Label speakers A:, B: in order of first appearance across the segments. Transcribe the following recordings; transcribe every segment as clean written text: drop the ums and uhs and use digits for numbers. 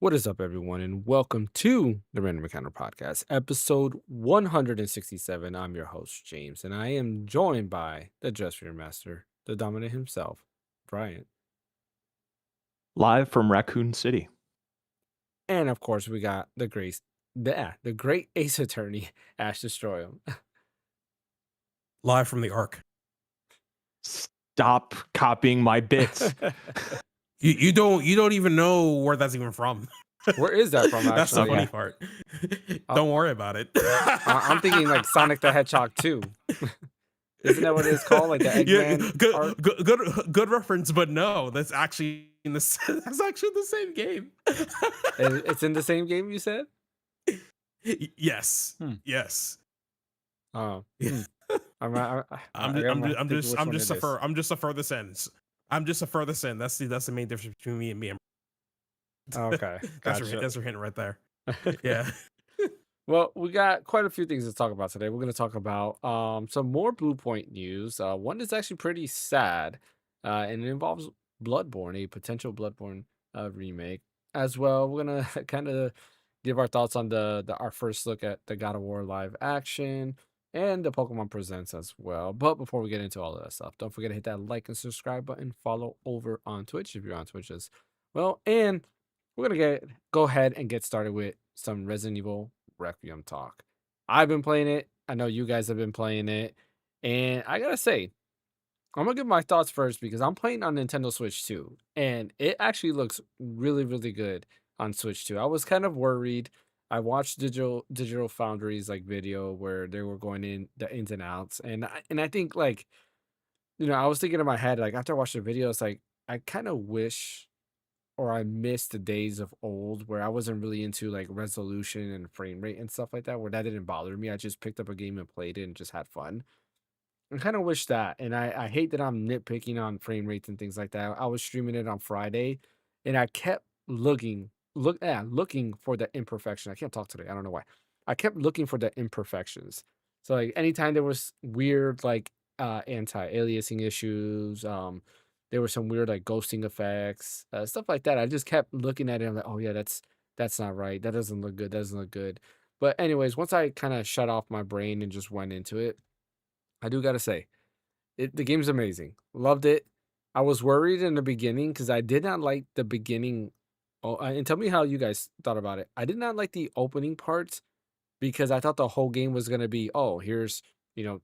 A: What is up, everyone, and welcome to the Random Encounter Podcast, episode 167. I'm your host, James, and I am joined by the Dress Reader Master, the Dominant himself, Brian.
B: Live from Raccoon City.
A: And of course, we got the great Ace Attorney, Ash Destroyum.
C: Live from the Ark.
B: Stop copying my bits.
C: You don't even know where that's even from.
A: Where is that from,
C: That's the
A: actually?
C: funny part. Don't worry about it.
A: I'm thinking like Sonic the Hedgehog 2. Isn't that what it's called? Like the Eggman art?
C: Good reference, but no, that's actually that's actually the same game.
A: It's in the same game, you said?
C: Yes. Yes.
A: Oh.
C: Yeah.
A: I'm
C: just a furthest end. I'm just a furthest end. That's the main difference between me and me.
A: Okay.
C: That's
A: Gotcha.
C: your hint right there. Yeah.
A: Well, we got quite a few things to talk about today. We're going to talk about some more Bluepoint news. One is actually pretty sad, and it involves Bloodborne, a potential Bloodborne remake. As well, we're going to kind of give our thoughts on our first look at the God of War live action and the Pokemon Presents as well. But before we get into all of that stuff, don't forget to hit that like and subscribe button. Follow over on Twitch if you're on Twitch as well. And we're going to go ahead and get started with some Resident Evil Requiem talk. I've been playing it. I know you guys have been playing it. And I got to say, I'm going to give my thoughts first because I'm playing on Nintendo Switch 2. And it actually looks really, really good on Switch 2. I was kind of worried. I watched Digital Foundry's like video where they were going in the ins and outs. And I think like, I was thinking in my head, like after I watched the video, it's like, I kind of wish or I missed the days of old where I wasn't really into like resolution and frame rate and stuff like that, where that didn't bother me. I just picked up a game and played it and just had fun. I kind of wish that. And I hate that I'm nitpicking on frame rates and things like that. I was streaming it on Friday and I kept looking for the imperfection. I can't talk today. I don't know why. I kept looking for the imperfections. So like anytime there was weird like anti-aliasing issues, there were some weird like ghosting effects, stuff like that. I just kept looking at it. I'm like, oh yeah, that's not right. That doesn't look good. That doesn't look good. But anyways, once I kind of shut off my brain and just went into it, I do gotta say, the game's amazing. Loved it. I was worried in the beginning because I did not like the beginning. Oh, and tell me how you guys thought about it. I did not like the opening parts because I thought the whole game was gonna be, oh, here's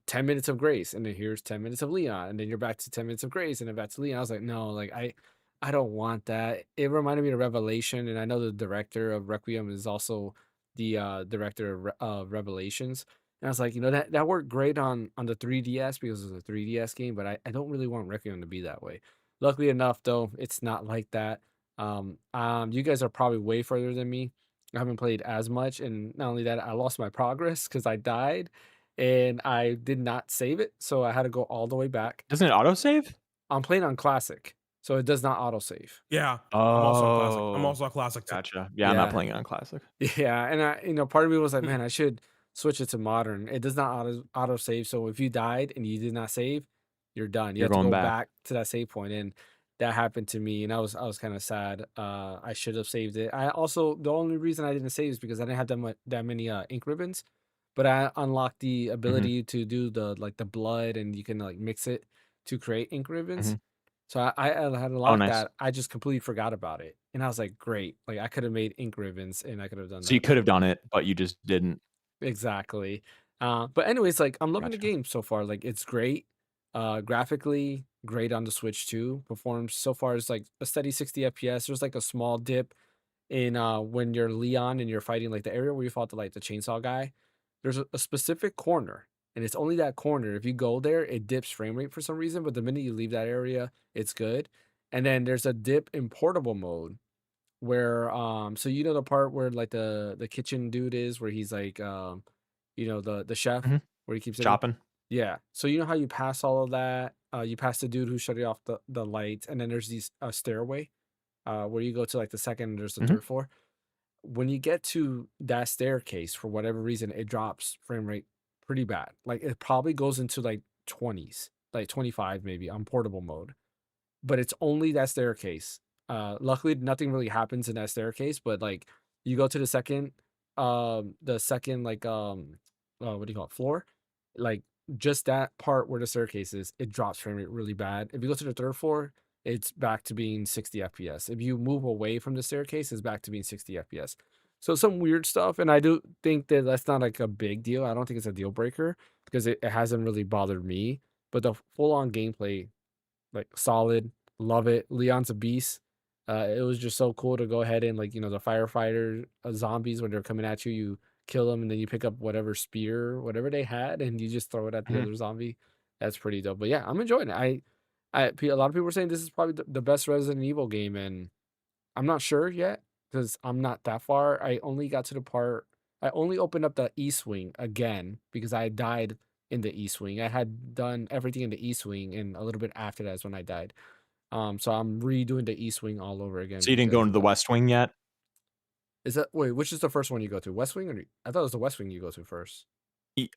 A: 10 minutes of Grace, and then here's 10 minutes of Leon, and then you're back to 10 minutes of Grace, and then back to Leon. I was like, no, like I don't want that. It reminded me of Revelation, and I know the director of Requiem is also the director of Revelations. And I was like, that worked great on the 3DS because it's a 3DS game, but I don't really want Requiem to be that way. Luckily enough, though, it's not like that. You guys are probably way further than me. I haven't played as much, and not only that, I lost my progress because I died and I did not save it, so I had to go all the way back.
B: Doesn't it autosave?
A: I'm playing on classic, so it does not autosave.
C: Yeah.
B: Oh,
C: I'm also on classic too.
B: gotcha. Yeah, I'm not playing it on classic.
A: Yeah, and part of me was like, man, I should switch it to modern. It does not auto save, so if you died and you did not save, you're done. You
B: You're
A: have to
B: going
A: go
B: back.
A: back to that save point, and that happened to me, and I was kind of sad. I should have saved it. I also the only reason I didn't save is because I didn't have that many ink ribbons, but I unlocked the ability to do the blood, and you can like mix it to create ink ribbons.
B: Mhm.
A: So I had
B: Oh,
A: unlocked
B: nice.
A: that. I just completely forgot about it, and I was like, great, like I could have made ink ribbons, and I could have done
B: So you
A: that.
B: could have done it, but you just didn't.
A: Exactly. But anyways, like I'm loving the
B: Gotcha.
A: game so far. Like it's great. Graphically great on the Switch too. Performs so far as like a steady 60 FPS. There's like a small dip in when you're Leon and you're fighting like the area where you fought the chainsaw guy. There's a specific corner, and it's only that corner. If you go there, it dips frame rate for some reason, but the minute you leave that area, it's good. And then there's a dip in portable mode where so the part where like the kitchen dude is where he's like the chef
B: Mhm.
A: where he keeps it.
B: Chopping.
A: Yeah, so you know how you pass all of that, you pass the dude who's shutting off the lights, and then there's these stairway where you go to like the second and there's the
B: Mhm.
A: third floor. When you get to that staircase, for whatever reason, it drops frame rate pretty bad. Like it probably goes into like 20s, like 25 maybe on portable mode, but it's only that staircase. Luckily, nothing really happens in that staircase, but like you go to the second what do you call it, floor, like just that part where the staircase is, it drops frame rate really bad. If you go to the third floor, it's back to being 60 FPS. If you move away from the staircase, it's back to being 60 FPS. So some weird stuff, and I do think that that's not like a big deal. I don't think it's a deal breaker because it hasn't really bothered me. But the full on gameplay, like solid, love it. Leon's a beast. It was just so cool to go ahead and like the firefighter zombies when they're coming at you, you kill them and then you pick up whatever spear, whatever they had, and you just throw it at the
B: Mhm.
A: other zombie. That's pretty dope. But yeah, I'm enjoying it. A lot of people are saying this is probably the best Resident Evil game, and I'm not sure yet because I'm not that far. I only got to the part. I only opened up the East Wing again because I died in the East Wing. I had done everything in the East Wing, and a little bit after that is when I died. So I'm redoing the East Wing all over again
B: So you didn't go
A: because
B: into the West Wing yet?
A: is that wait, which is the first one you go to? West Wing I thought it was the West Wing you go to first.
B: Y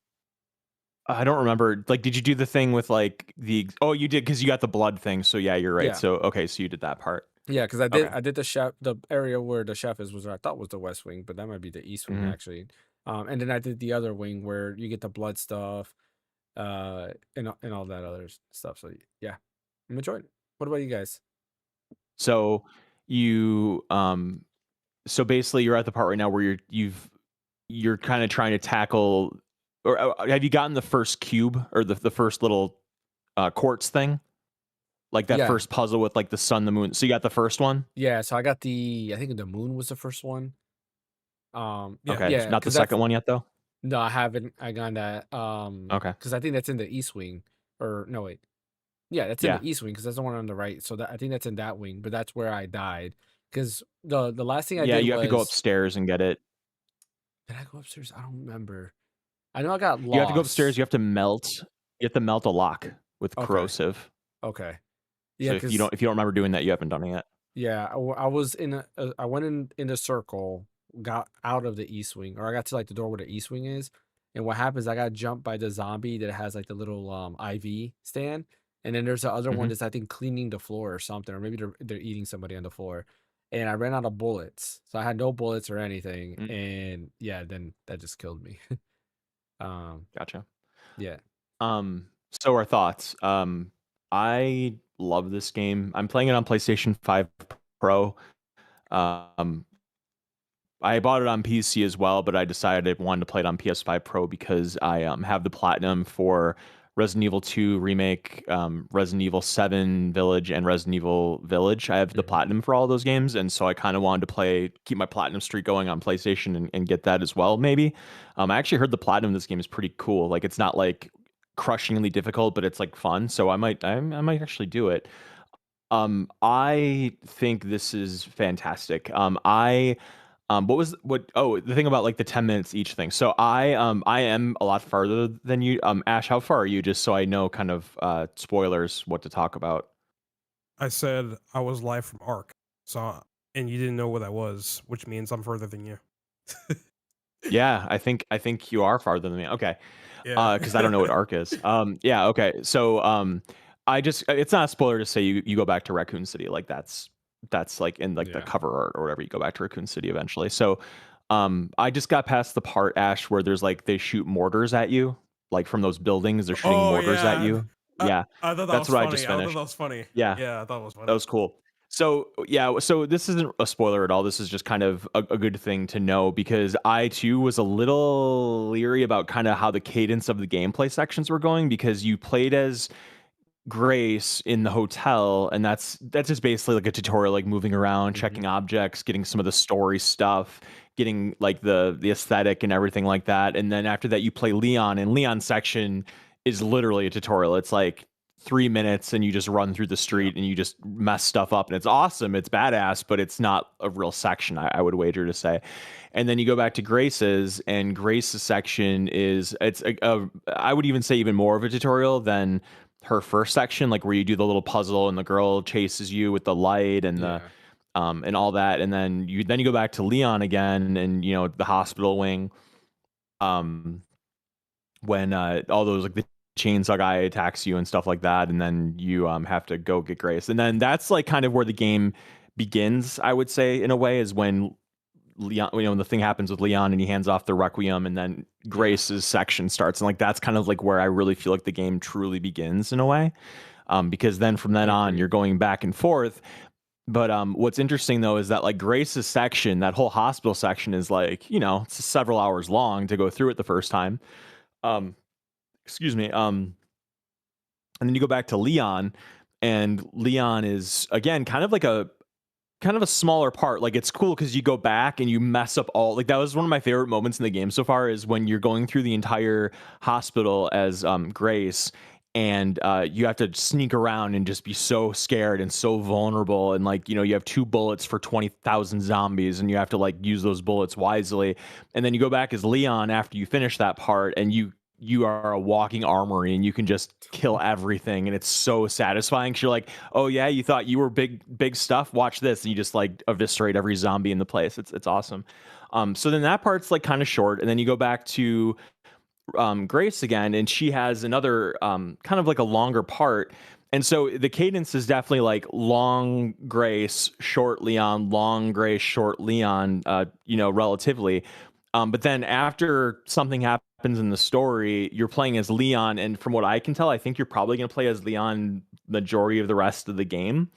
B: I don't remember. Like, did you do the thing with, like, the oh, you did because you got the blood thing, so yeah, you're right.
A: Yeah.
B: So, okay, so you did that part.
A: Yeah, because
B: Okay.
A: I did the area where the chef is was what I thought was the West Wing, but that might be the East Wing
B: Mhm.
A: actually. And then I did the other wing where you get the blood stuff, and all that other stuff. So yeah, I'm enjoying it. What about you guys?
B: So you, so basically you're at the part right now where you're kinda trying to tackle or, have you gotten the first cube or the first little, quartz thing? Like that
A: Yeah,
B: first puzzle with, like, the sun, the moon. So you got the first one?
A: yeah. So I got I think the moon was the first one.
C: Yeah.
B: Okay,
A: Yeah,
B: not the
A: because that's
B: second one yet, though?
A: no, I haven't. I got that.
B: Okay.
A: Because I think that's in the East Wing, or no, wait. Yeah, that's in
B: Yeah.
A: the East Wing because that's the one on the right. So I think that's in that wing, but that's where I died. Because the last thing I
B: Yeah,
A: did
B: you have to go
A: was
B: upstairs and get it.
A: did I go upstairs? I don't remember. I know I got
B: You have to go upstairs,
A: lost.
B: you have to melt a lock with
A: Okay,
B: corrosive.
A: okay. Yeah,
B: So
A: because
B: if you don't remember doing that, you haven't done it yet.
A: yeah, I was I went in the circle, got out of the East Wing, or I got to like the door where the East Wing is, and what happens? I got jumped by the zombie that has like the little IV stand, and then there's the other one
B: Mhm.
A: that's I think cleaning the floor or something, or maybe they're eating somebody on the floor, and I ran out of bullets, so I had no bullets or anything,
B: Mm,
A: and yeah, then that just killed me. um,
B: gotcha.
A: yeah,
B: So our thoughts. I love this game. I'm playing it on PlayStation 5 Pro. Um, I bought it on PC as well, but I decided I wanted to play it on PS5 Pro because I have the platinum for Resident Evil 2 Remake, Resident Evil 7 Village, and Resident Evil Village. I have the
A: hmm
B: platinum for all those games, and so I kind of wanted to keep my platinum streak going on PlayStation and get that as well, maybe. I actually heard the platinum of this game is pretty cool. Like, it's not like crushingly difficult, but it's like fun. So I might actually do it. I think this is fantastic. The thing about like the 10 minutes each thing. So I am a lot farther than you. Ash, how far are you? Just so I know kind of spoilers, what to talk about.
C: I said I was live from Ark, so and you didn't know what that was, which means I'm further than you.
B: Yeah, I think you are farther than me. Okay.
C: Yeah.
B: Because I don't know what arc is. Yeah, okay. So I just it's not a spoiler to say you go back to Raccoon City. Like that's like in like the
A: yeah.
B: cover art or whatever, you go back to Raccoon City eventually. So I just got past the part, Ash, where there's like they shoot mortars at you, like from those buildings, they're shooting
C: Oh
B: mortars at
C: yeah.
B: you. Yeah.
C: I thought that
B: That's
C: was
B: what I just
C: funny. I thought
B: finished.
C: that was funny.
B: Yeah.
C: Yeah, I thought it was
B: That
C: funny.
B: was cool. So yeah, so this isn't a spoiler at all. This is just kind of a good thing to know because I too was a little leery about kind of how the cadence of the gameplay sections were going because you played as Grace in the hotel, and that's just basically like a tutorial, like moving around,
A: hmm
B: checking objects, getting some of the story stuff, getting like the aesthetic and everything like that. And then after that, you play Leon, and Leon's section is literally a tutorial. It's like 3 minutes, and you just run through the
A: Yeah.
B: street and you just mess stuff up, and it's awesome. It's badass, but it's not a real section. I would wager to say. And then you go back to Grace's, and Grace's section is I would even say even more of a tutorial than her first section, like where you do the little puzzle and the girl chases you with the light and the
A: Yeah.
B: and all that, and then you go back to Leon again, and the hospital wing, um when all those like the chainsaw guy attacks you and stuff like that, and then you have to go get Grace, and then that's like kind of where the game begins, I would say, in a way, is when Leon, when the thing happens with Leon and he hands off the Requiem, and then Grace's section starts, and like that's kind of like where I really feel like the game truly begins in a way, because then from then on you're going back and forth. But what's interesting though is that like Grace's section, that whole hospital section, is like it's several hours long to go through it the first time. Um, excuse me. And then you go back to Leon, and Leon is again kind of a smaller part. Like it's cool because you go back and you mess up all, like that was one of my favorite moments in the game so far, is when you're going through the entire hospital as Grace, and you have to sneak around and just be so scared and so vulnerable, and like you have 2 bullets for 20,000 zombies, and you have to like use those bullets wisely. And then you go back as Leon after you finish that part, and you are a walking armory, and you can just kill everything, and it's so satisfying because you're like, oh yeah, you thought you were big stuff, watch this, and you just like eviscerate every zombie in the place. It's awesome. So then that part's like kind of short, and then you go back to Grace again, and she has another kind of like a longer part. And so the cadence is definitely like long Grace, short Leon, long Grace, short Leon, relatively. But then after something happens in the story, you're playing as Leon, and from what I can tell, I think you're probably going to play as Leon majority of the rest of the game.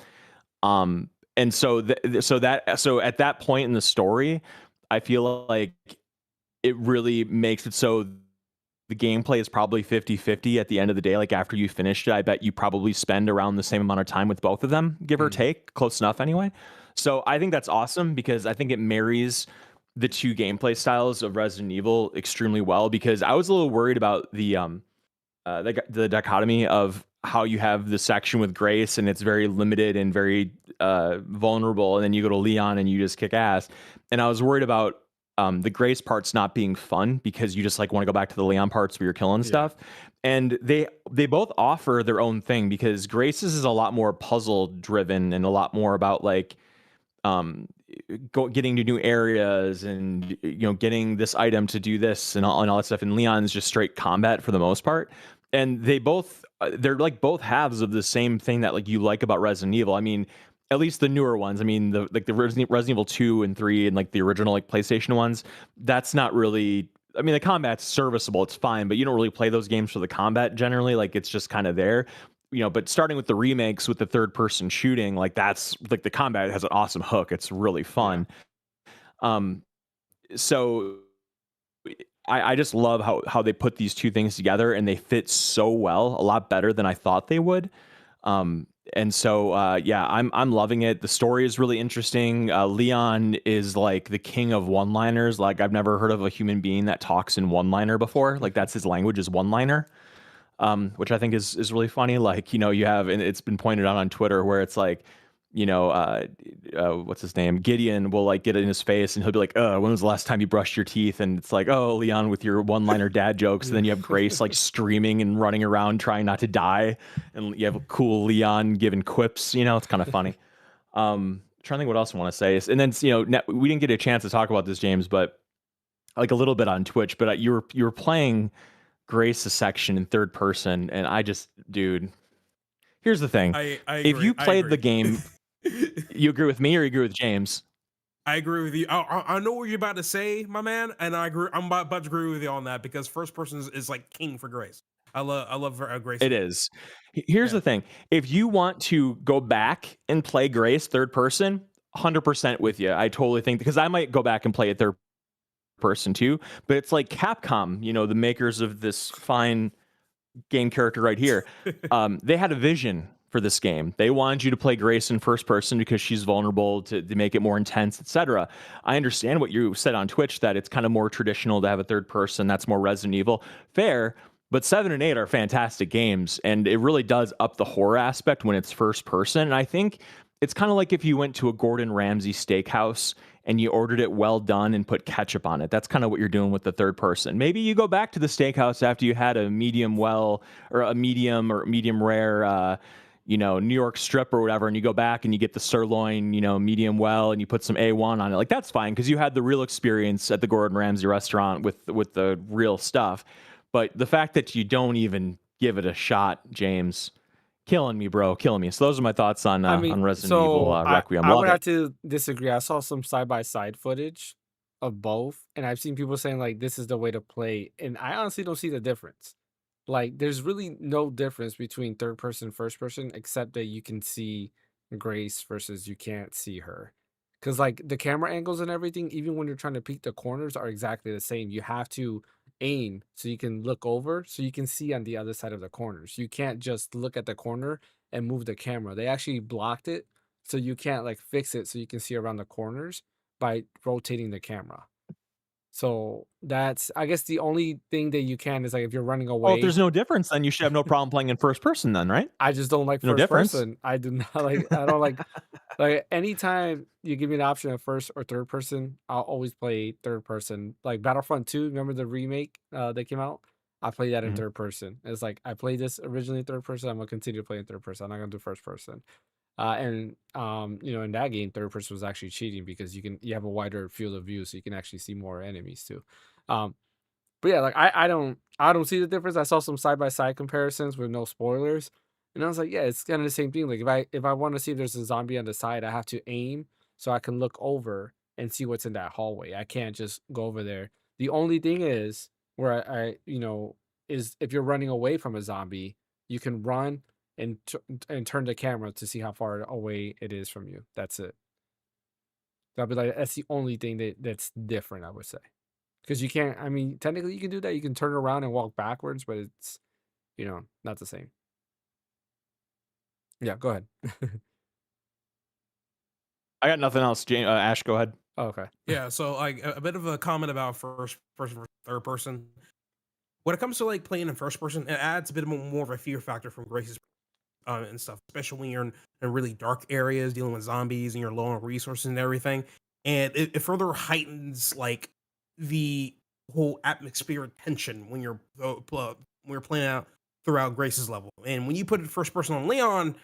B: And so at that point in the story, I feel like it really makes it so the gameplay is probably 50-50 at the end of the day. Like after you finished it, I bet you probably spend around the same amount of time with both of them, give or take, close enough anyway. So I think that's awesome because I think it marries the 2 gameplay styles of Resident Evil extremely well, because I was a little worried about the dichotomy of how you have the section with Grace and it's very limited and very vulnerable, and then you go to Leon and you just kick ass. And I was worried about the Grace parts not being fun because you just like want to go back to the Leon parts where you're killing stuff. And they both offer their own thing, because Grace's is a lot more puzzle driven and a lot more about like getting to new areas and getting this item to do this and all that stuff. And Leon's just straight combat for the most part. And they're like both halves of the same thing that like you like about Resident Evil. I mean, at least the newer ones. I mean, the Resident Evil 2 and 3 and like the original like PlayStation ones, that's not really, I mean, the combat's serviceable, it's fine, but you don't really play those games for the combat generally. Like it's just kind of there. But starting with the remakes with the third person shooting, like that's like the combat has an awesome hook. It's really fun. So I just love how they put these 2 things together, and they fit so well, a lot better than I thought they would. And so I'm loving it. The story is really interesting. Leon is like the king of one-liners. Like I've never heard of a human being that talks in one-liner before. Like that's his language, is one-liner. Which I think is really funny. Like, you have, and it's been pointed out on Twitter, where it's like, what's his name? Gideon will like get in his face and he'll be like, when was the last time you brushed your teeth? And it's like, oh, Leon with your one-liner dad jokes. And then you have Grace like screaming and running around trying not to die. And you have a cool Leon giving quips, it's kind of funny. Trying to think what else I want to say. And then, we didn't get a chance to talk about this, James, but like a little bit on Twitch, but you were playing Grace's section in third person, and I just, dude, here's the thing.
C: I
B: if you played the game, you agree with me or you agree with James?
C: I agree with you. I know what you're about to say, my man, and I agree. I'm about to agree with you on that, because first person is like king for Grace. I love Grace.
B: It is. Here's the thing. If you want to go back and play Grace third person, 100% with you. I totally think, because I might go back and play it third person too, but it's like Capcom, the makers of this fine game character right here, they had a vision for this game. They wanted you to play Grace in first person because she's vulnerable, to make it more intense, etc. I understand what you said on Twitch, that it's kind of more traditional to have a third person, that's more Resident Evil. Fair, but 7 and 8 are fantastic games, and it really does up the horror aspect when it's first person. And I think it's kind of like if you went to a Gordon Ramsay steakhouse and you ordered it well done and put ketchup on it. That's kind of what you're doing with the third person. Maybe you go back to the steakhouse after you had a medium well, or a medium or medium rare, New York strip or whatever, and you go back and you get the sirloin, medium well, and you put some A1 on it. Like that's fine, because you had the real experience at the Gordon Ramsay restaurant with the real stuff. But the fact that you don't even give it a shot, James, Killing me, bro. Killing me. So those are my thoughts on
A: I mean,
B: Resident Evil
A: so
B: Requiem.
A: I
B: Love
A: would have
B: it.
A: to disagree. I saw some side by side footage of both, and I've seen people saying like this is the way to play, and I honestly don't see the difference. Like, there's really no difference between third person, first person, except that you can see Grace versus you can't see her. Because like the camera angles and everything, even when you're trying to peek the corners, are exactly the same. You have to aim so you can look over, so you can see on the other side of the corners. You can't just look at the corner and move the camera. They actually blocked it so you can't like fix it so you can see around the corners by rotating the camera. So that's, I guess, the only thing that you can is like if you're running
B: Well, if
A: away.
B: there's no difference, then you should have no problem playing in first person then, right?
A: I just don't like
B: No
A: first
B: difference.
A: person. I do not like. I don't like anytime you give me an option of first or third person, I'll always play third person. Like Battlefront 2, remember the remake that came out? I played that in
B: Mhm.
A: third person. It's like I played this originally in third person. I'm gonna continue to play in third person. I'm not gonna do first person. In that game, third person was actually cheating because you have a wider field of view, so you can actually see more enemies too. Um, but yeah, like I don't see the difference. I saw some side by side comparisons with no spoilers, and I was like, yeah, it's kind of the same thing. Like if I want to see if there's a zombie on the side, I have to aim so I can look over and see what's in that hallway. I can't just go over there. The only thing is where is if you're running away from a zombie, you can run and turn the camera to see how far away it is from you. That's it. That'd be like that's the only thing that's different, I would say. Because you can't, I mean, technically you can do that. You can turn around and walk backwards, but it's, not the same. Yeah, go ahead.
B: I got nothing else. Ash, go ahead.
A: Oh, okay.
C: Yeah, so like a bit of a comment about first person versus third person. When it comes to like playing in first person, it adds a bit more of a fear factor from Grace's and stuff, especially when you're in really dark areas dealing with zombies and you're low on resources and everything. And it further heightens like the whole atmospheric tension when you're playing out throughout Grace's level. And when you put it first person on Leon,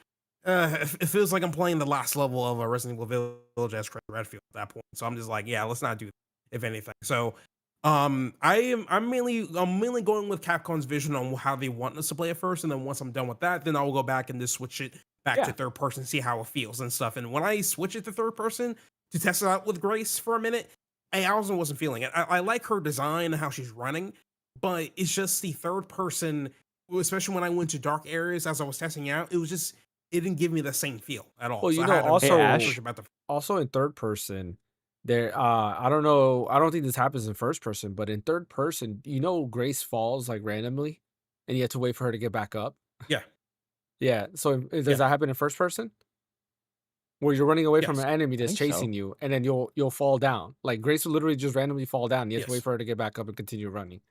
C: it feels like I'm playing the last level of a Resident Evil Village as Craig Redfield at that point. So I'm just like, yeah, let's not do that, if anything. So I'm mainly going with Capcom's vision on how they want us to play it first, and then once I'm done with that, then I will go back and just switch it back to
B: Yeah.
C: third person, see how it feels and stuff. And when I switch it to third person to test it out with Grace for a minute, I wasn't feeling it. I like her design and how she's running, but it's just the third person, especially when I went to dark areas as I was testing out, it didn't give me the same feel at all.
A: Well,
C: So I had to
B: Hey,
A: also,
B: Ash.
C: switch it back to
A: also in third person, there, I don't know, I don't think this happens in first person, but in third person, Grace falls like randomly, and you have to wait for her to get back up.
C: yeah,
A: Yeah. So does
C: yeah,
A: that happen in first person? Where you're running away from
C: yes,
A: an enemy
B: I
A: that's
B: think so.
A: chasing you, and then you'll fall down. Like Grace will literally just randomly fall down. You have to wait
C: yes.
A: for her to get back up and continue running.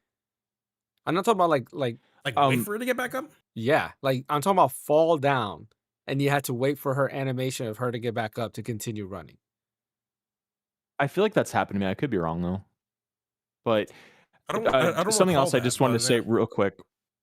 A: I'm not talking about like
C: Like wait
B: Um,
C: for her to get back up.
A: yeah, like I'm talking about fall down, and you had to wait for her animation of her to get back up to continue running.
B: I feel like that's happened to me. I could be wrong though. But
C: I don't
B: something
C: recall
B: else I
C: that,
B: just wanted
C: but
B: to say
C: yeah.
B: real quick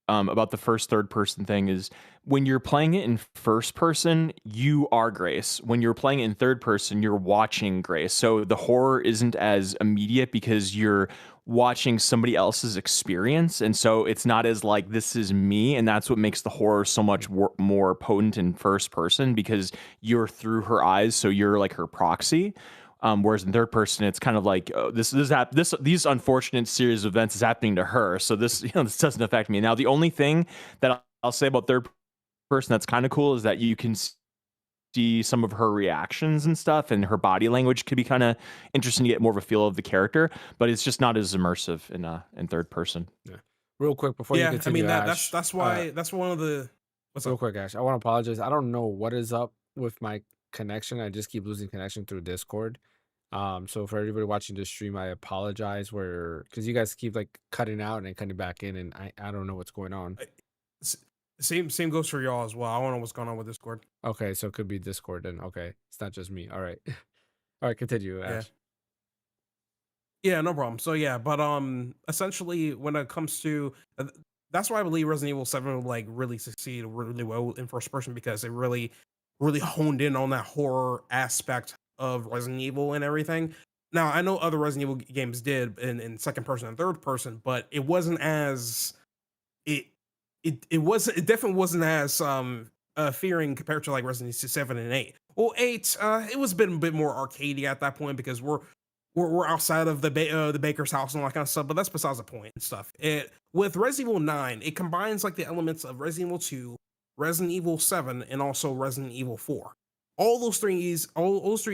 B: about the first third person thing is when you're playing it in first person, you are Grace. When you're playing it in third person, you're watching Grace. So the horror isn't as immediate because you're watching somebody else's experience. And so it's not as like, this is me. And that's what makes the horror so much more potent in first person because you're through her eyes. So you're like her proxy. Whereas in third person, it's kind of like these unfortunate series of events is happening to her, so this this doesn't affect me. Now, the only thing that I'll say about third person that's kind of cool is that you can see some of her reactions and stuff, and her body language could be kind of interesting to get more of a feel of the character, but it's just not as immersive in third person.
A: Yeah. Real quick before you
C: Yeah, I
A: continue,
C: mean that's
A: Ash.
C: that's why that's one of the what's
A: Real
C: up?
A: quick, Ash. I want to apologize. I don't know what is up with my connection. I just keep losing connection through Discord. So for everybody watching this stream, I apologize because you guys keep like cutting out and then cutting back in, and I don't know what's going on.
C: S- same goes for y'all as well. I don't know what's going on with Discord.
A: Okay, so it could be Discord then. Okay, it's not just me. All right, all right, continue,
C: Yeah.
A: Ash.
C: Yeah, no problem. So yeah, but essentially when it comes to that's why I believe Resident Evil 7 will like really succeed really well in first person because it really honed in on that horror aspect of Resident Evil and everything. Now, I know other Resident Evil games did in second person and third person, but it wasn't as it definitely wasn't as fearing compared to like Resident Evil 7 and 8. Well, 8, it was a bit more arcadey at that point because we're outside of the baker's house and all that kind of stuff, but that's besides the point and stuff. With Resident Evil 9, it combines like the elements of Resident Evil 2, Resident Evil 7, and also Resident Evil 4. All those three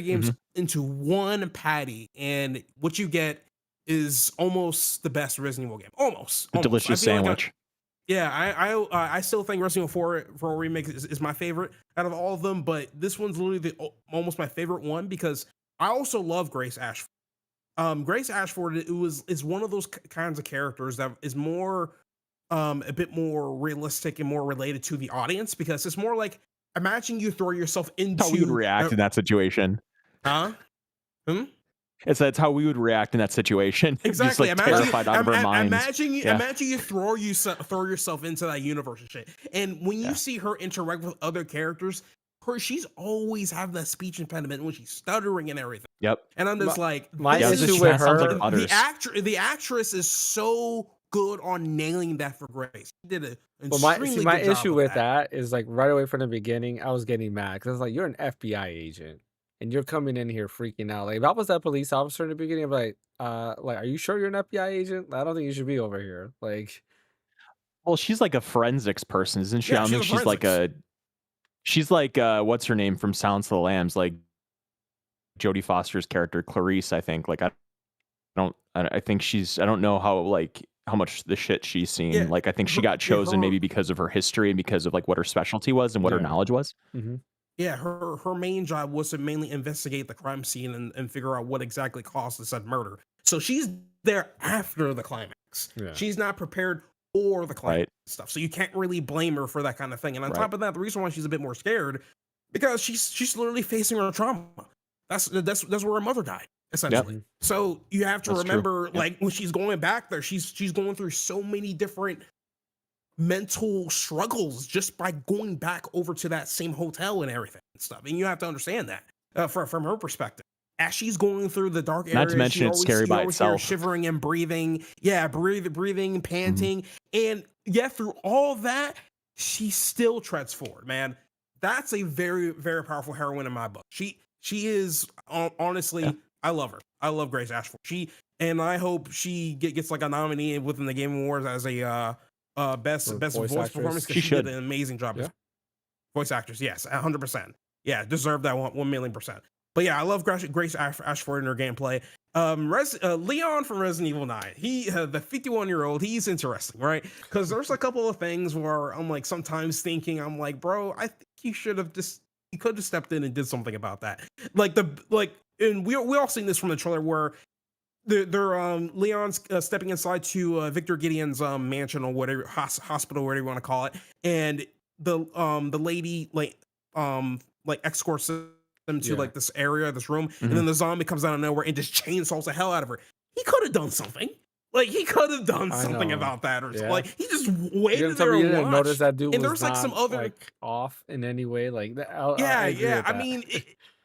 C: games
B: hmm
C: into one patty, and what you get is almost the best Resident Evil game. Almost,
B: A
C: almost. I
B: delicious
C: feel like
B: sandwich.
C: yeah, I still think Resident Evil 4 remake is my favorite out of all of them, but this one's literally almost my favorite one because I also love Grace Ashford. Grace Ashford is one of those kinds of characters that is more a bit more realistic and more related to the audience because it's more like imagine you throw yourself
B: How we would
C: into
B: react in that situation.
C: huh? Hmm?
B: That's how we would react in that situation. Just
C: Exactly.
B: like terrified out of our minds. Yeah.
C: Imagine you throw yourself into that universe and shit. And when you
B: Yeah.
C: see her interact with other characters, she's always having that speech impediment when she's stuttering and everything.
B: Yep.
C: And I'm just like,
A: My
B: Yeah,
C: this
B: this
A: issue
C: is
A: with
B: chat sounds like
A: her,
B: butters.
C: the actress is so good on nailing that for Grace. She did an
A: well,
C: extremely
A: my
C: good job
A: issue
C: of
A: with that is like right away from the beginning, I was getting mad because it's like you're an FBI agent and you're coming in here freaking out. Like if I was that police officer in the beginning, I'm like, are you sure you're an FBI agent? I don't think you should be over here. Like,
B: Well, she's like a forensics person, isn't she? I
C: Yeah,
B: don't
C: she's
B: think
C: a
B: she's like
C: forensics.
B: what's her name from Silence of the Lambs, like Jodie Foster's character Clarice, I think. Like I think I don't know how much the shit she's seen.
C: Yeah,
B: Like I think she got chosen maybe because of her history and because of like what her specialty was and what her
A: yeah.
B: knowledge was.
A: hmm
C: yeah, her main job was to mainly investigate the crime scene and figure out what exactly caused the said murder. So she's there after the climax.
A: Yeah.
C: She's not prepared for the climax
B: Right.
C: stuff. So you can't really blame her for that kind of thing. And on
B: Right.
C: top of that, the reason why she's a bit more scared because she's literally facing her trauma. That's where her mother died, essentially. So you have to
B: That's true.
C: remember,
B: Yep.
C: like when she's going back there, she's going through so many different mental struggles just by going back over to that same hotel and everything and stuff. And you have to understand that from her perspective. As she's going through the dark
B: Not
C: areas,
B: to mention it's scary by
C: hear her
B: itself.
C: shivering and breathing. Yeah, breathing, panting. And yet through all that, she still treads forward, man. That's a very, very powerful heroine in my book. She is honestly,
B: Yeah.
C: I love her. I love Grace Ashford. And I hope she gets like a nominee within the Game Awards as a best
A: For
C: voice
A: voice actress.
C: performance because
B: She
C: she did
B: should.
C: an amazing job as
A: Yeah.
C: voice actress. Yes, 100%. Yeah, deserved that 1,000,000%. But yeah, I love Grace Ashford and her gameplay. Leon from Resident Evil 9, he the 51-year-old, he's interesting, right? Because there's a couple of things where I'm like sometimes thinking, I'm like, bro, I think you could have stepped in and did something about that. And we all seen this from the trailer where they're Leon's stepping inside to Victor Gideon's mansion or whatever hospital, whatever you want to call it, and the lady escorts them to
A: Yeah.
C: like this area, this room, and then the zombie comes out of nowhere and just chainsaws the hell out of her. He could have done something. Like he could have done
A: I
C: something
A: know.
C: about that or something.
A: Yeah.
C: Like he just
A: You
C: waited
A: didn't tell
C: there
A: me you
C: and
A: didn't
C: watched.
A: notice that dude
C: And
A: was
C: there's like
A: not
C: some other
A: like off in any way. Like that.
C: yeah,
A: I agree
C: yeah.
A: with
C: I
A: that.
C: mean,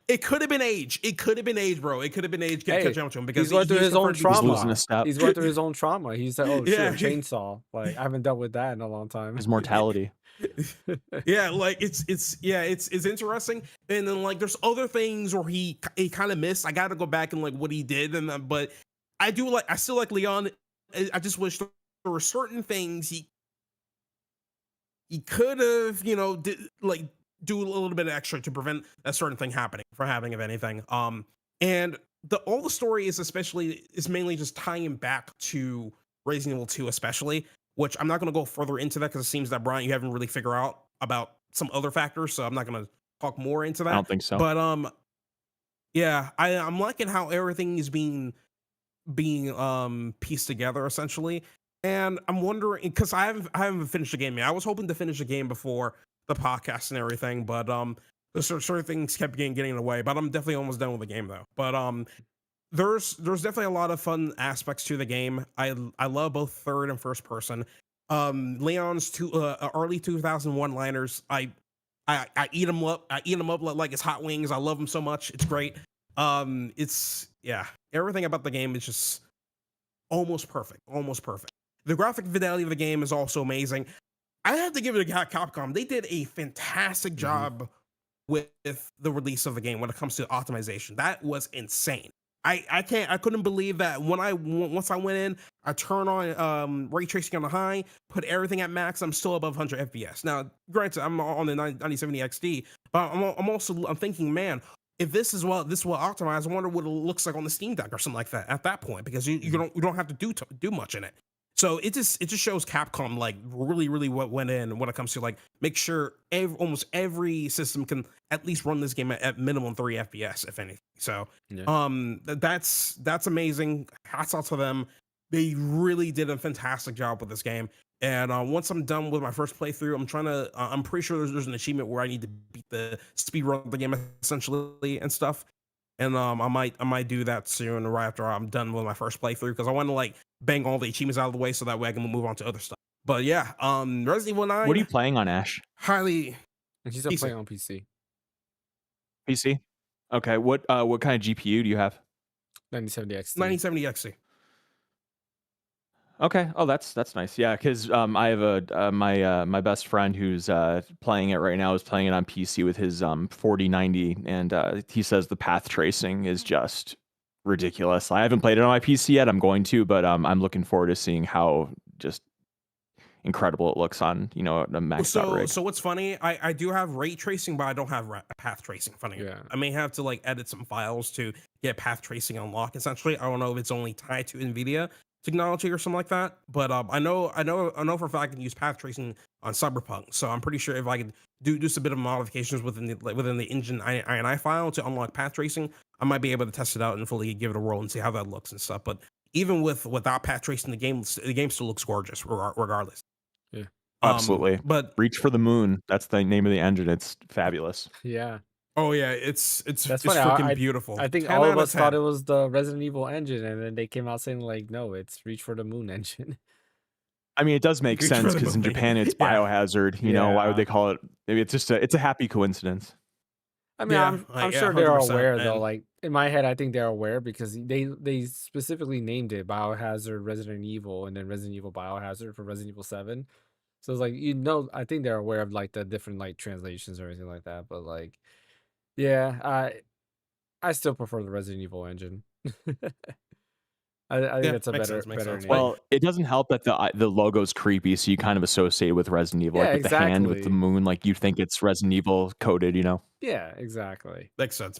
C: it could have been age. It could have been age, bro. It could have been age.
A: Hey,
C: Catch up to him because
A: he's going through his own
C: confirmed to be
B: He's
A: trauma.
B: losing a step.
A: He's going through his own trauma. He's like, oh
C: Yeah.
A: shit, chainsaw. Like I haven't dealt with that in a long time.
B: His mortality.
C: Yeah, like it's interesting. And then like there's other things where he kind of missed. I got to go back and like what he did, and but I still like Leon. I just wish there were certain things he could have, do a little bit extra to prevent a certain thing from happening, if anything. And all the story is mainly just tying back to Resident Evil 2, especially, which I'm not going to go further into that because it seems that Brian, you haven't really figured out about some other factors, so I'm not going to talk more into that.
B: I don't think so.
C: But yeah, I'm liking how everything is being pieced together essentially. And I'm wondering because I haven't finished the game yet. I was hoping to finish the game before the podcast and everything, but there's certain things kept getting in the way. But I'm definitely almost done with the game though. But there's definitely a lot of fun aspects to the game. I love both third and first person. Leon's early 2001 liners. I eat them up. I eat them up like it's hot wings. I love them so much. It's great. It's everything about the game is just almost perfect. The graphic fidelity of the game is also amazing. I have to give it to Capcom. They did a fantastic
A: Hmm.
C: job with the release of the game when it comes to optimization. That was insane. I couldn't believe that once I went in, I turned on ray tracing on the high, put everything at max. I'm still above 100 FPS. Now, granted, I'm on the 9070 XD, but I'm thinking, man, if this is well optimized, I wonder what it looks like on the Steam Deck or something like that at that point, because
A: Hmm.
C: you don't have to do much in it. So it just shows Capcom like really what went in when it comes to like make sure almost every system can at least run this game at minimum 3 FPS, if anything. So
A: Yeah.
C: that's amazing. Hats off to them. They really did a fantastic job with this game. And once I'm done with my first playthrough, I'm pretty sure there's an achievement where I need to beat the speed run of the game essentially and stuff. And I might do that soon, right after I'm done with my first playthrough, because I want to like bang all the achievements out of the way so that way I can move on to other stuff. But yeah, Resident Evil
B: What are you
C: 9,
B: playing on, Ash?
C: highly
A: And she's still
C: PC,
A: playing on PC.
B: PC? Okay. What kind of GPU do you have?
A: 9070 XT.
C: 1970 XC.
B: Okay. Oh, that's nice. Yeah, because I have my best friend who's playing it right now is playing it on PC with his 4090, and he says the path tracing is just ridiculous. I haven't played it on my PC yet. I'm going to, but I'm looking forward to seeing how just incredible it looks on a maxed out rig.
C: So what's funny? I do have ray tracing, but I don't have path tracing. Funny enough,
A: Yeah.
C: I may have to like edit some files to get path tracing unlocked. Essentially, I don't know if it's only tied to NVIDIA technology or something like that. But I know for a fact I can use path tracing on Cyberpunk. So I'm pretty sure if I could do some bit of modifications within the engine INI file to unlock path tracing, I might be able to test it out and fully give it a whirl and see how that looks and stuff. But even without path tracing, the game still looks gorgeous regardless.
A: Yeah.
B: Absolutely.
C: But
B: Reach for the Moon. That's the name of the engine. It's fabulous.
A: Yeah.
C: oh yeah,
A: That's
C: it's
A: funny.
C: freaking beautiful.
A: I think
C: 10
A: all of
C: out of
A: us thought
C: 10.
A: it was the Resident Evil engine, and then they came out saying like, no, it's Reach for the Moon engine.
B: I mean, it does make
C: Reach for
B: sense
C: the
B: because in
C: movie.
B: Japan it's
C: Yeah.
B: Biohazard. Why would
A: Yeah.
B: they call it? Maybe it's just it's a happy coincidence.
A: I mean,
C: Yeah,
A: I'm
C: yeah,
A: sure they're
C: 100%.
A: aware though.
C: And
A: Like in my head, I think they're aware because they specifically named it Biohazard Resident Evil and then Resident Evil Biohazard for Resident Evil 7. So it's like I think they're aware of like the different like translations or anything like that. But like, yeah, I still prefer the Resident Evil engine. I think
C: yeah,
A: that's a
C: makes
A: better
C: sense. But
A: name.
B: Well, it doesn't help that the logo's creepy, so you kind of associate it with Resident Evil,
A: Yeah,
B: like with the hand with the
A: exactly.
B: moon, like you think it's Resident Evil coded.
A: Yeah, exactly.
C: makes sense.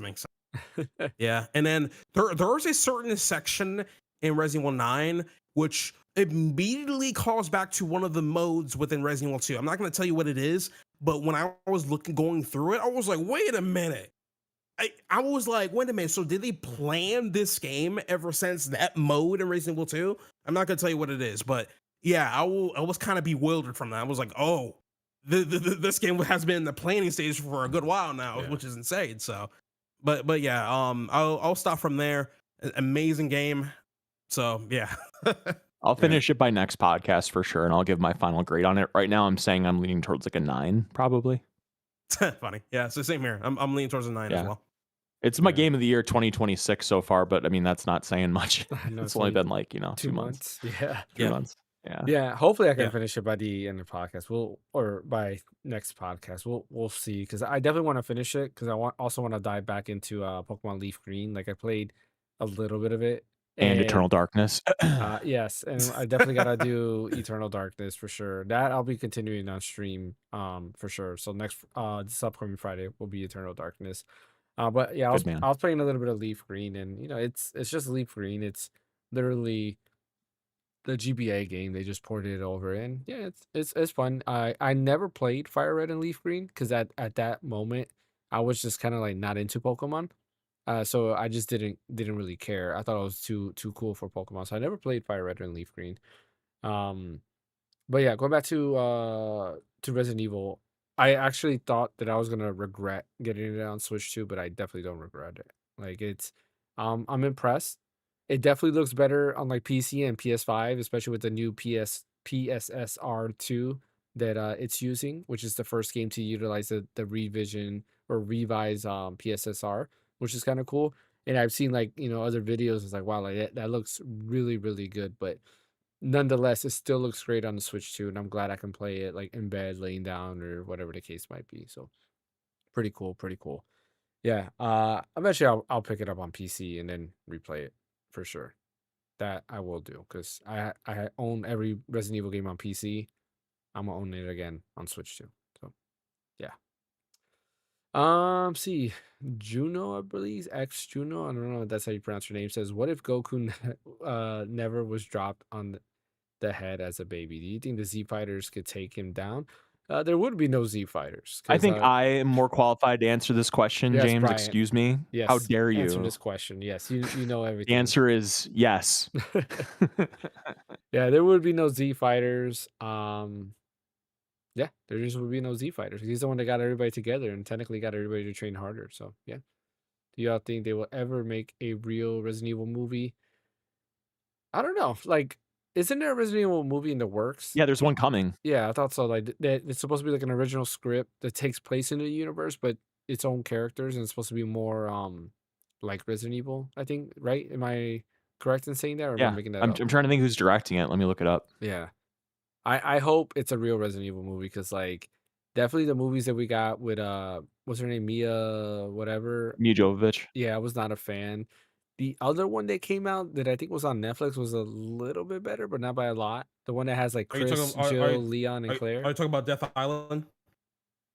C: Yeah. And then there's a certain section in Resident Evil 9 which immediately calls back to one of the modes within Resident Evil 2. I'm not gonna tell you what it is, but when I was going through it, I was like, wait a minute. I was like, wait a minute. So did they plan this game ever since that mode in Resident Evil 2? I'm not gonna tell you what it is, but yeah, I was kind of bewildered from that. I was like, oh, this game has been in the planning stage for a good while now,
A: Yeah.
C: which is insane. So, but yeah, I'll stop from there. Amazing game. So yeah,
B: I'll
A: Yeah.
B: finish it by next podcast for sure, and I'll give my final grade on it. Right now, I'm saying I'm leaning towards like a 9, probably.
C: funny. Yeah, so same here. I'm leaning towards a 9 as
B: Yeah.
C: well.
B: It's my
A: Yeah.
B: game of the year 2026 so far, but I mean that's not saying much.
A: I know
B: It's only been like 2 months,
A: Yeah.
B: 3
C: Yeah,
B: months. Yeah.
A: Yeah, hopefully I can
C: yeah.
A: finish it by the end of the podcast. Or by next podcast. We'll see because I definitely want to finish it because I also want to dive back into Pokemon Leaf Green. Like I played a little bit of it,
B: And
A: and
B: Eternal Darkness.
A: yes, and I definitely gotta do Eternal Darkness for sure. That I'll be continuing on stream for sure. So this upcoming Friday will be Eternal Darkness. But yeah,
B: Good man.
A: I was playing a little bit of Leaf Green, and it's just Leaf Green. It's literally the GBA game. They just ported it over, and yeah, it's fun. I never played Fire Red and Leaf Green because at that moment I was just kind of like not into Pokemon. So I just didn't really care. I thought it was too cool for Pokemon, so I never played Fire Red and Leaf Green. Um, but yeah, going back to Resident Evil, I actually thought that I was gonna regret getting it on Switch too, but I definitely don't regret it. Like I'm impressed. It definitely looks better on like PC and PS5, especially with the new PSSR2 that it's using, which is the first game to utilize the revision or revise PSSR, which is kind of cool. And I've seen like other videos. It's like wow, like that looks really really good, but nonetheless, it still looks great on the Switch too, and I'm glad I can play it like in bed, laying down, or whatever the case might be. So pretty cool, pretty cool. Yeah, eventually I'll pick it up on PC and then replay it for sure. That I will do because I own every Resident Evil game on PC. I'm gonna own it again on Switch too. So yeah. See, Juno, I believe, X Juno. I don't know if that's how you pronounce your name. Says, what if Goku never was dropped on the head as a baby? Do you think the Z fighters could take him down? There would be no Z fighters
B: I
A: because
B: think I am more qualified to answer this question,
A: yes,
B: James.
A: Brian.
B: Excuse me. How
A: Yes,
B: dare
A: answer
B: you?
A: this question. Yes, you know
B: The
A: everything.
B: answer is yes.
A: Yeah, there would be no Z fighters. Yeah, there just would be no Z fighters. He's the one that got everybody together and technically got everybody to train harder. So yeah. Do y'all think they will ever make a real Resident Evil movie? I don't know. Like, isn't there a Resident Evil movie in the works?
B: Yeah, there's one coming.
A: Yeah, I thought so. Like, it's supposed to be like an original script that takes place in the universe, but its own characters, and it's supposed to be more like Resident Evil. I think, right? Am I correct in saying that, or am I
B: Yeah,
A: making that
B: I'm
A: up?
B: I'm trying to think who's directing it. Let me look it up.
A: Yeah, I hope it's a real Resident Evil movie because like definitely the movies that we got with what's her name, Mia, whatever.
B: Mia Jovovich.
A: Yeah, I was not a fan. The other one that came out that I think was on Netflix was a little bit better, but not by a lot. The one that has like
C: Are you talking?
A: Chris, Jill, Leon, and
C: Are
A: Claire.
C: you talking about Death Island?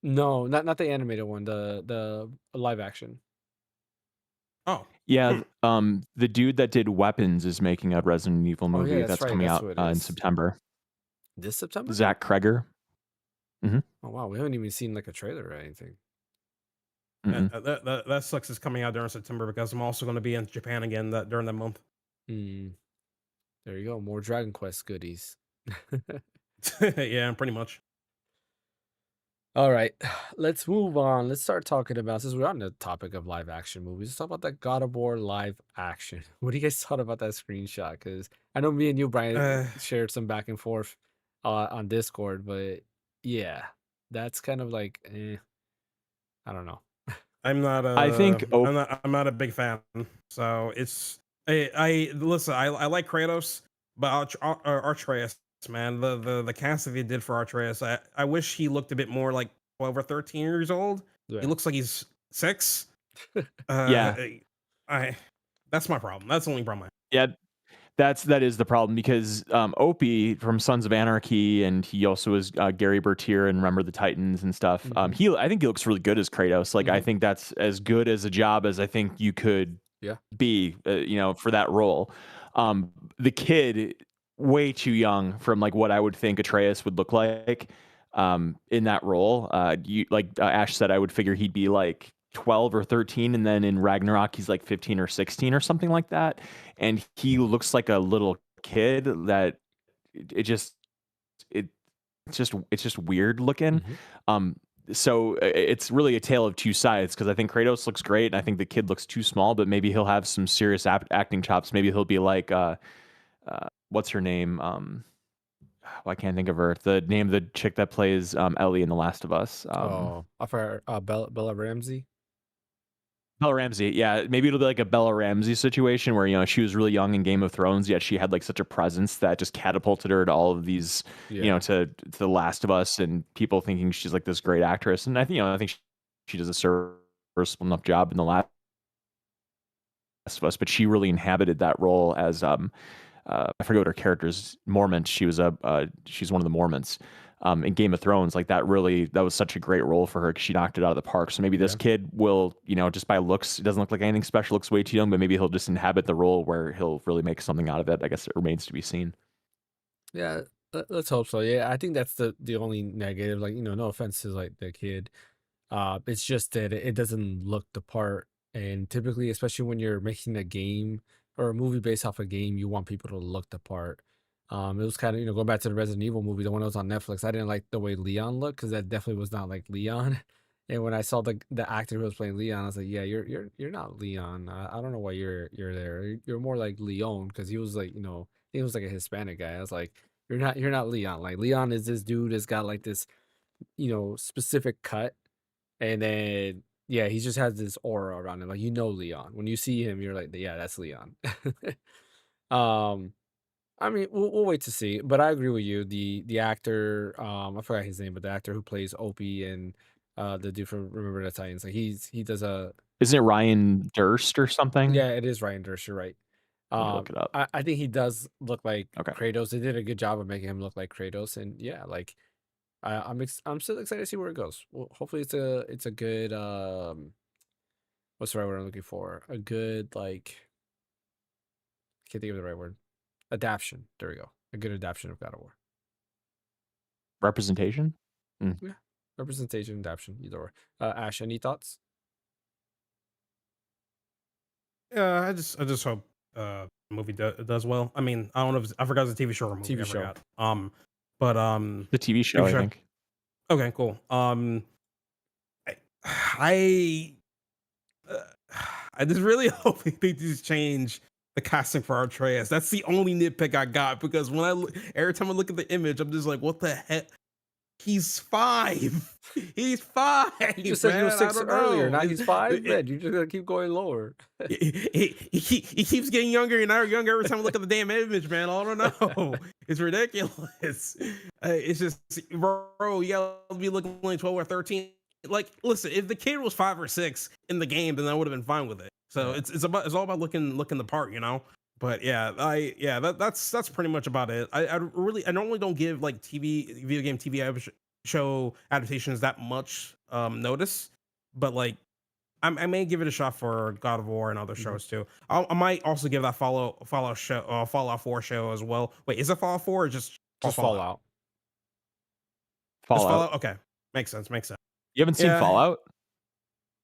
A: No, not the animated one. The live action.
C: Oh,
B: Yeah,
C: hmm.
B: the dude that did Weapons is making a Resident Evil
A: Oh yeah,
B: movie
A: that's
B: that's
A: right.
B: coming
A: That's
B: out
A: who it
B: in
A: is.
B: September.
A: This September?
B: Zach Kreger. Mhm.
A: Oh wow, we haven't even seen like a trailer or anything.
B: Mm-mm.
C: That sucks. Is coming out during September because I'm also going to be in Japan again during that month.
A: Hmm. There you go. More Dragon Quest goodies.
C: Yeah, pretty much.
A: All right, let's move on. Let's start talking about since we're on the topic of live action movies. Let's talk about that God of War live action. What do you guys thought about that screenshot? Because I know me and you, Brian,
C: Uh,
A: shared some back and forth on Discord, but yeah, that's kind of like, I don't know.
B: I think
C: I'm not a big fan. So it's I listen. I like Kratos, but Artreus, man, the cast that he did for Artreus, I wish he looked a bit more like 12 or 13 years old. He
A: Yeah.
C: looks like he's 6.
B: yeah,
C: I that's my problem. That's the only problem.
B: yeah, that is the problem because Opie from Sons of Anarchy, and he also is Gary Bertier and Remember the Titans and stuff.
A: Hmm.
B: I think he looks really good as Kratos. Like I
A: Hmm.
B: think that's as good as a job as I think you could
A: Yeah.
B: be, for that role. The kid, way too young from like what I would think Atreus would look like in that role. You like Ash said, I would figure he'd be like 12 or 13, and then in Ragnarok he's like 15 or 16 or something like that. And he looks like a little kid that it just it it's just weird looking.
A: Hmm.
B: Um, so it's really a tale of two sides because I think Kratos looks great and I think the kid looks too small, but maybe he'll have some serious acting chops. Maybe he'll be like what's her name? I can't think of her. The name of the chick that plays Ellie in The Last of Us.
A: Oh, for Bella Ramsey.
B: Bella Ramsey, yeah, maybe it'll be like a Bella Ramsey situation where she was really young in Game of Thrones, yet she had like such a presence that just catapulted her to all of these,
A: Yeah.
B: to The Last of Us, and people thinking she's like this great actress. And I think she does a serviceable enough job in The Last of Us, but she really inhabited that role as I forget what her character's Mormont. She's one of the Mormonts. In Game of Thrones, like that was such a great role for her because she knocked it out of the park. So maybe this
A: Yeah.
B: kid will, just by looks, it doesn't look like anything special, looks way too young, but maybe he'll just inhabit the role where he'll really make something out of it. I guess it remains to be seen.
A: Yeah, let's hope so. Yeah, I think that's the only negative. Like, no offense to like the kid. It's just that it doesn't look the part. And typically, especially when you're making a game or a movie based off a game, you want people to look the part. It was kind of, going back to the Resident Evil movie, the one that was on Netflix. I didn't like the way Leon looked because that definitely was not like Leon. And when I saw the actor who was playing Leon, I was like, yeah, you're not Leon. I don't know why you're there. You're more like Leon because he was like, he was like a Hispanic guy. I was like, you're not Leon. Like Leon is this dude that's got like this, specific cut, and then yeah, he just has this aura around him. Like Leon. When you see him, you're like, yeah, that's Leon. um I mean, we'll wait to see, but I agree with you. The actor, I forgot his name, but the actor who plays Opie and the dude from Remember the Titans, like he does a
B: Isn't it Ryan Durst or something?
A: yeah, it is Ryan Durst. You're right.
B: Let me look it up.
A: I think he does look like
B: Okay.
A: Kratos. They did a good job of making him look like Kratos, and yeah, like I'm still excited to see where it goes. Well, hopefully it's a good what's the right word I'm looking for? A good like can't think of the right word. Adaption. There we go. A good adaptation of God of War.
B: Representation? Mm.
A: Yeah. Representation, adaptation, either or. Ash, any thoughts?
C: Yeah, I just hope the movie does well. I mean, I don't know if I forgot it was a TV show or a movie.
A: TV
C: I
A: show.
C: forgot. But
B: The TV show,
C: TV
B: I
C: show.
B: think.
C: Okay, cool. I I, uh, I just really hope they just change the casting for Artreus. That's the only nitpick I got because when every time I look at the image, I'm just like, what the heck? He's 5. He's 5,
A: You just said he was
C: man. I
A: 6
C: don't
A: earlier.
C: know.
A: Now he's 5? Man, you just gotta keep going lower.
C: He keeps getting younger and younger every time I look at the damn image, man. I don't know. It's ridiculous. It's just, bro, you gotta be looking like 12 or 13. Like, listen, if the kid was 5 or 6 in the game, then I would have been fine with it. So
A: Yeah.
C: it's all about looking the part, you know. But yeah, that's pretty much about it. I normally don't give like video game show adaptations that much notice, but like I may give it a shot for God of War and other
A: Mhm.
C: shows too. I might also give that Fallout 4 show as well. Wait, is it Fallout 4 or just all
A: Just
C: Fallout?
A: Fallout.
C: Just
B: Fallout.
C: Fallout? Okay, makes sense. Makes sense.
B: You haven't seen
C: Yeah,
B: Fallout?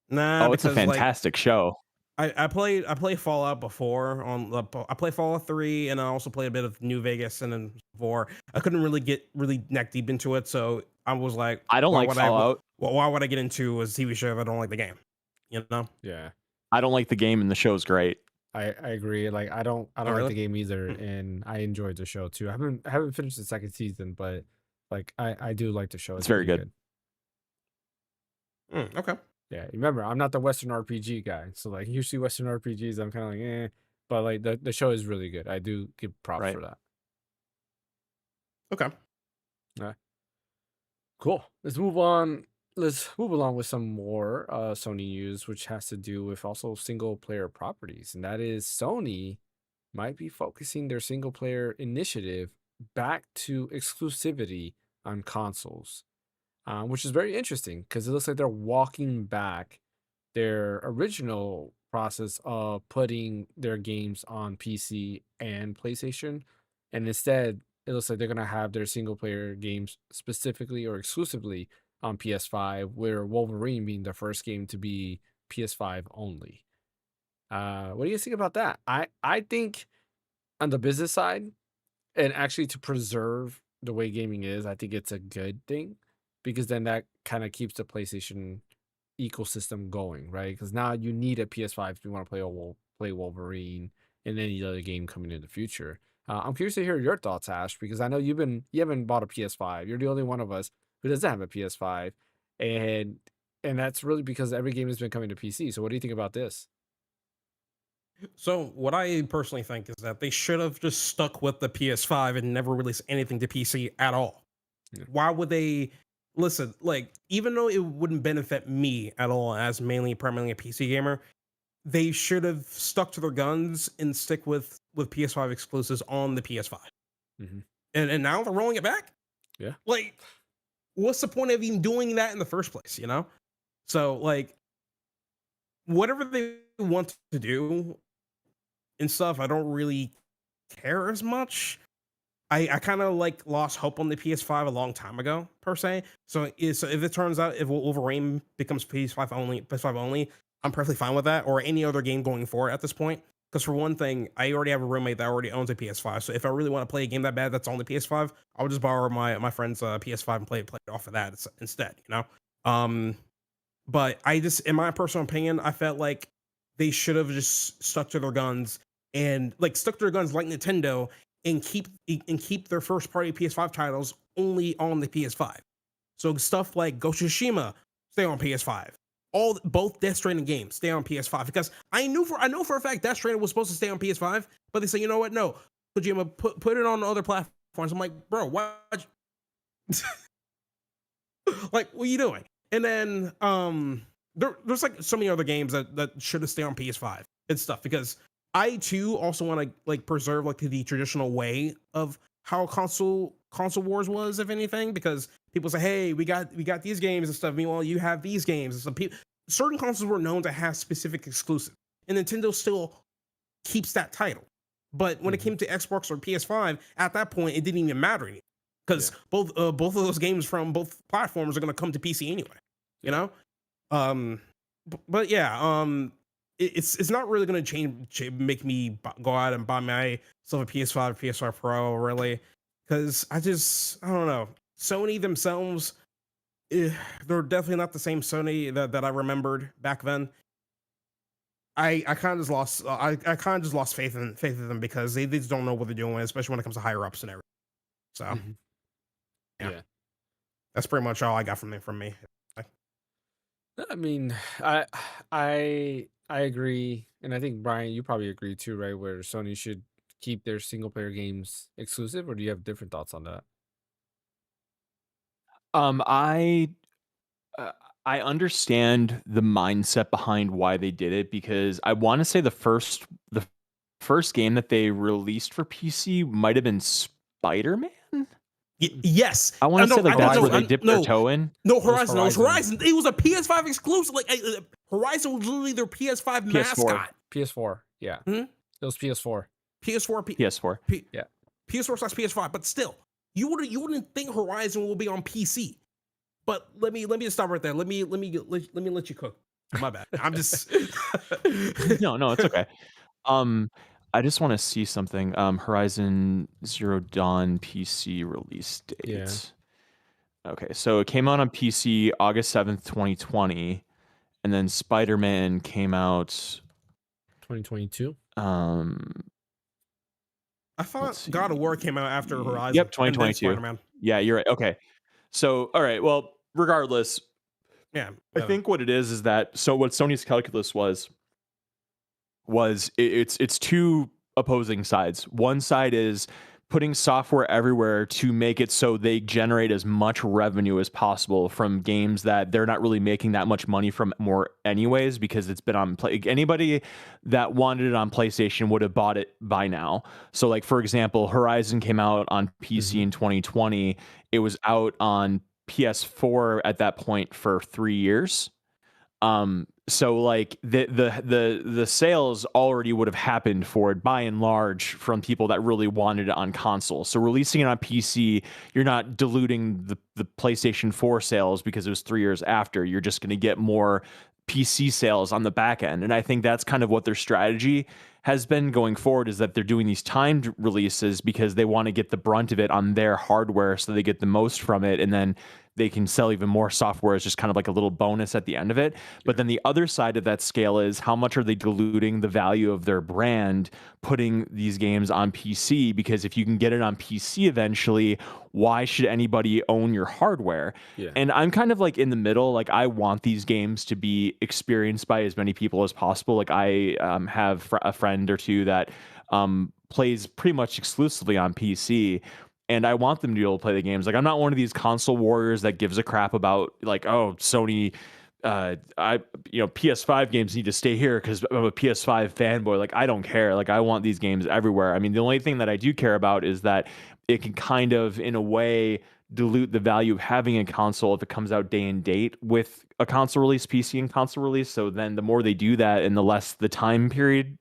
C: nah,
B: Oh, it's a
C: because like
B: fantastic show.
C: I played Fallout before I played Fallout 3 and I also played a bit of New Vegas and then 4. I couldn't really get really neck deep into it, so I was like,
B: I don't like Fallout.
C: why would I get into a TV show if I don't like the game? You know?
A: Yeah.
B: I don't like the game, and the show's great.
A: I agree. Like I
C: Oh,
A: don't like the
C: really?
A: game either,
C: Hmm.
A: and I enjoyed the show too. I haven't finished the second season, but like I do like the show.
B: It's
A: It's
B: very
A: pretty
B: good.
A: good.
C: Okay.
A: Yeah. Remember, I'm not the Western RPG guy. So like usually Western RPGs I'm kinda like, eh. But like the show is really good. I do give props
B: Right.
A: for that.
C: Okay.
A: Yeah. Cool. Let's move on. Let's move along with some more Sony news, which has to do with also single player properties. And that is Sony might be focusing their single player initiative back to exclusivity on consoles, which is very interesting because it looks like they're walking back their original process of putting their games on PC and PlayStation. And instead, it looks like they're going to have their single player games specifically or exclusively on PS5, where Wolverine being the first game to be PS5 only. What do you think about that? I think on the business side, and actually to preserve the way gaming is, I think it's a good thing because then that kind of keeps the PlayStation ecosystem going, right? Because now you need a PS5 if you want to play Wolverine and any other game coming in the future. I'm curious to hear your thoughts, Ash, because I know you haven't bought a PS5. You're the only one of us who doesn't have a PS5, and that's really because every game has been coming to PC. So what do you think about this?
C: So what I personally think is that they should have just stuck with the PS5 and never released anything to PC at all.
A: Yeah.
C: Why would they listen? Like, even though it wouldn't benefit me at all as primarily a PC gamer, they should have stuck to their guns and stick with PS5 exclusives on the PS5.
A: Hmm.
C: And now they're rolling it back.
A: Yeah.
C: Like, what's the point of even doing that in the first place? You know. So like, whatever they want to do and stuff, I don't really care as much. I kind of like lost hope on the PS5 a long time ago, per se. So if it turns out if Wolverine becomes PS5 only, I'm perfectly fine with that, or any other game going forward at this point. Because for one thing, I already have a roommate that already owns a PS5. So if I really want to play a game that bad that's on the PS5, I'll just borrow my friend's PS5 and play it off of that instead. You know. But I just, in my personal opinion, I felt like they should have just stuck to their guns and like stuck to their guns like Nintendo and keep their first party PS5 titles only on the PS5. So stuff like Ghost of Tsushima stay on PS5. Both Death Stranding games stay on PS5 because I know for a fact Death Stranding was supposed to stay on PS5, but they say, you know what? No, Kojima, put it on other platforms. I'm like, bro, what? Like, what are you doing? And then there's like so many other games that should have stayed on PS5 and stuff, because I too also want to like preserve like the traditional way of how console wars was, if anything, because people say, hey, we got these games and stuff. Meanwhile, you have these games and some people. Certain consoles were known to have specific exclusives, and Nintendo still keeps that title. But when it came to Xbox or PS5, at that point, it didn't even matter anymore, because both of those games from both platforms are going to come to PC anyway. You know, but yeah, it's not really going to make me go out and buy myself a PS5, PS5 Pro, really, because I don't know. Sony themselves, they're definitely not the same Sony that I remembered back then. I kind of just lost I kind of just lost faith in them, because they just don't know what they're doing, especially when it comes to higher ups and everything. So yeah, that's pretty much all I got from me.
A: I mean, I agree, and I think Brian, you probably agree too, right? Where Sony should keep their single player games exclusive, or do you have different thoughts on that?
B: Um, I uh, I understand the mindset behind why they did it, because I want to say the first game that they released for PC might have been Spider-Man.
C: Yes,
B: I want to say like that's where they
A: Horizon.
B: dipped their toe in.
C: No,
A: It was
C: Horizon. No, it was
A: Horizon.
C: Horizon. It was a PS5 exclusive. Like Horizon was literally their PS5
B: PS4.
C: mascot.
A: PS4, yeah.
C: Mhm.
A: It was PS4.
C: PS4,
B: PS4.
A: Yeah.
C: PS4 / PS5. But still, you wouldn't think Horizon will be on PC. But let me just stop right there. Let me let you cook. My bad. I'm just
B: No, it's okay. I just want to see something. Horizon Zero Dawn PC release
A: Yeah.
B: date. Okay, so it came out on PC August 7th, 2020, and then Spider-Man came out
A: 2022.
C: I
B: let's
C: thought
B: see.
C: God of War came out after Horizon.
B: Yep,
C: And then
B: 2022.
C: Spider-Man.
B: Yeah, you're right. Okay. So, all right, well, regardless,
C: Yeah.
B: I think what it is that what Sony's calculus was it's two opposing sides. One side is putting software everywhere to make it so they generate as much revenue as possible from games that they're not really making that much money from more anyways, because it's been on play. Anybody that wanted it on PlayStation would have bought it by now. So like, for example, Horizon came out on PC in 2020. It was out on PS4 at that point for 3 years. So like the sales already would have happened for it by and large from people that really wanted it on console. So releasing it on PC, you're not diluting the PlayStation 4 sales because it was 3 years after. You're just going to get more PC sales on the back end. And I think that's kind of what their strategy has been going forward, is that they're doing these timed releases because they want to get the brunt of it on their hardware so they get the most from it, and then they can sell even more software as just kind of like a little bonus at the end of it. But then the other side of that scale is how much are they diluting the value of their brand putting these games on PC? Because if you can get it on PC eventually, why should anybody own your hardware?
A: Yeah.
B: And I'm kind of like in the middle. Like, I want these games to be experienced by as many people as possible. Like, I have a friend or two that plays pretty much exclusively on PC, and I want them to be able to play the games. Like, I'm not one of these console warriors that gives a crap about like, oh, Sony, PS5 games need to stay here because I'm a PS5 fanboy. Like, I don't care. Like, I want these games everywhere. I mean, the only thing that I do care about is that it can kind of, in a way, dilute the value of having a console if it comes out day and date with a console release, PC and console release. So then the more they do that, and the less the time period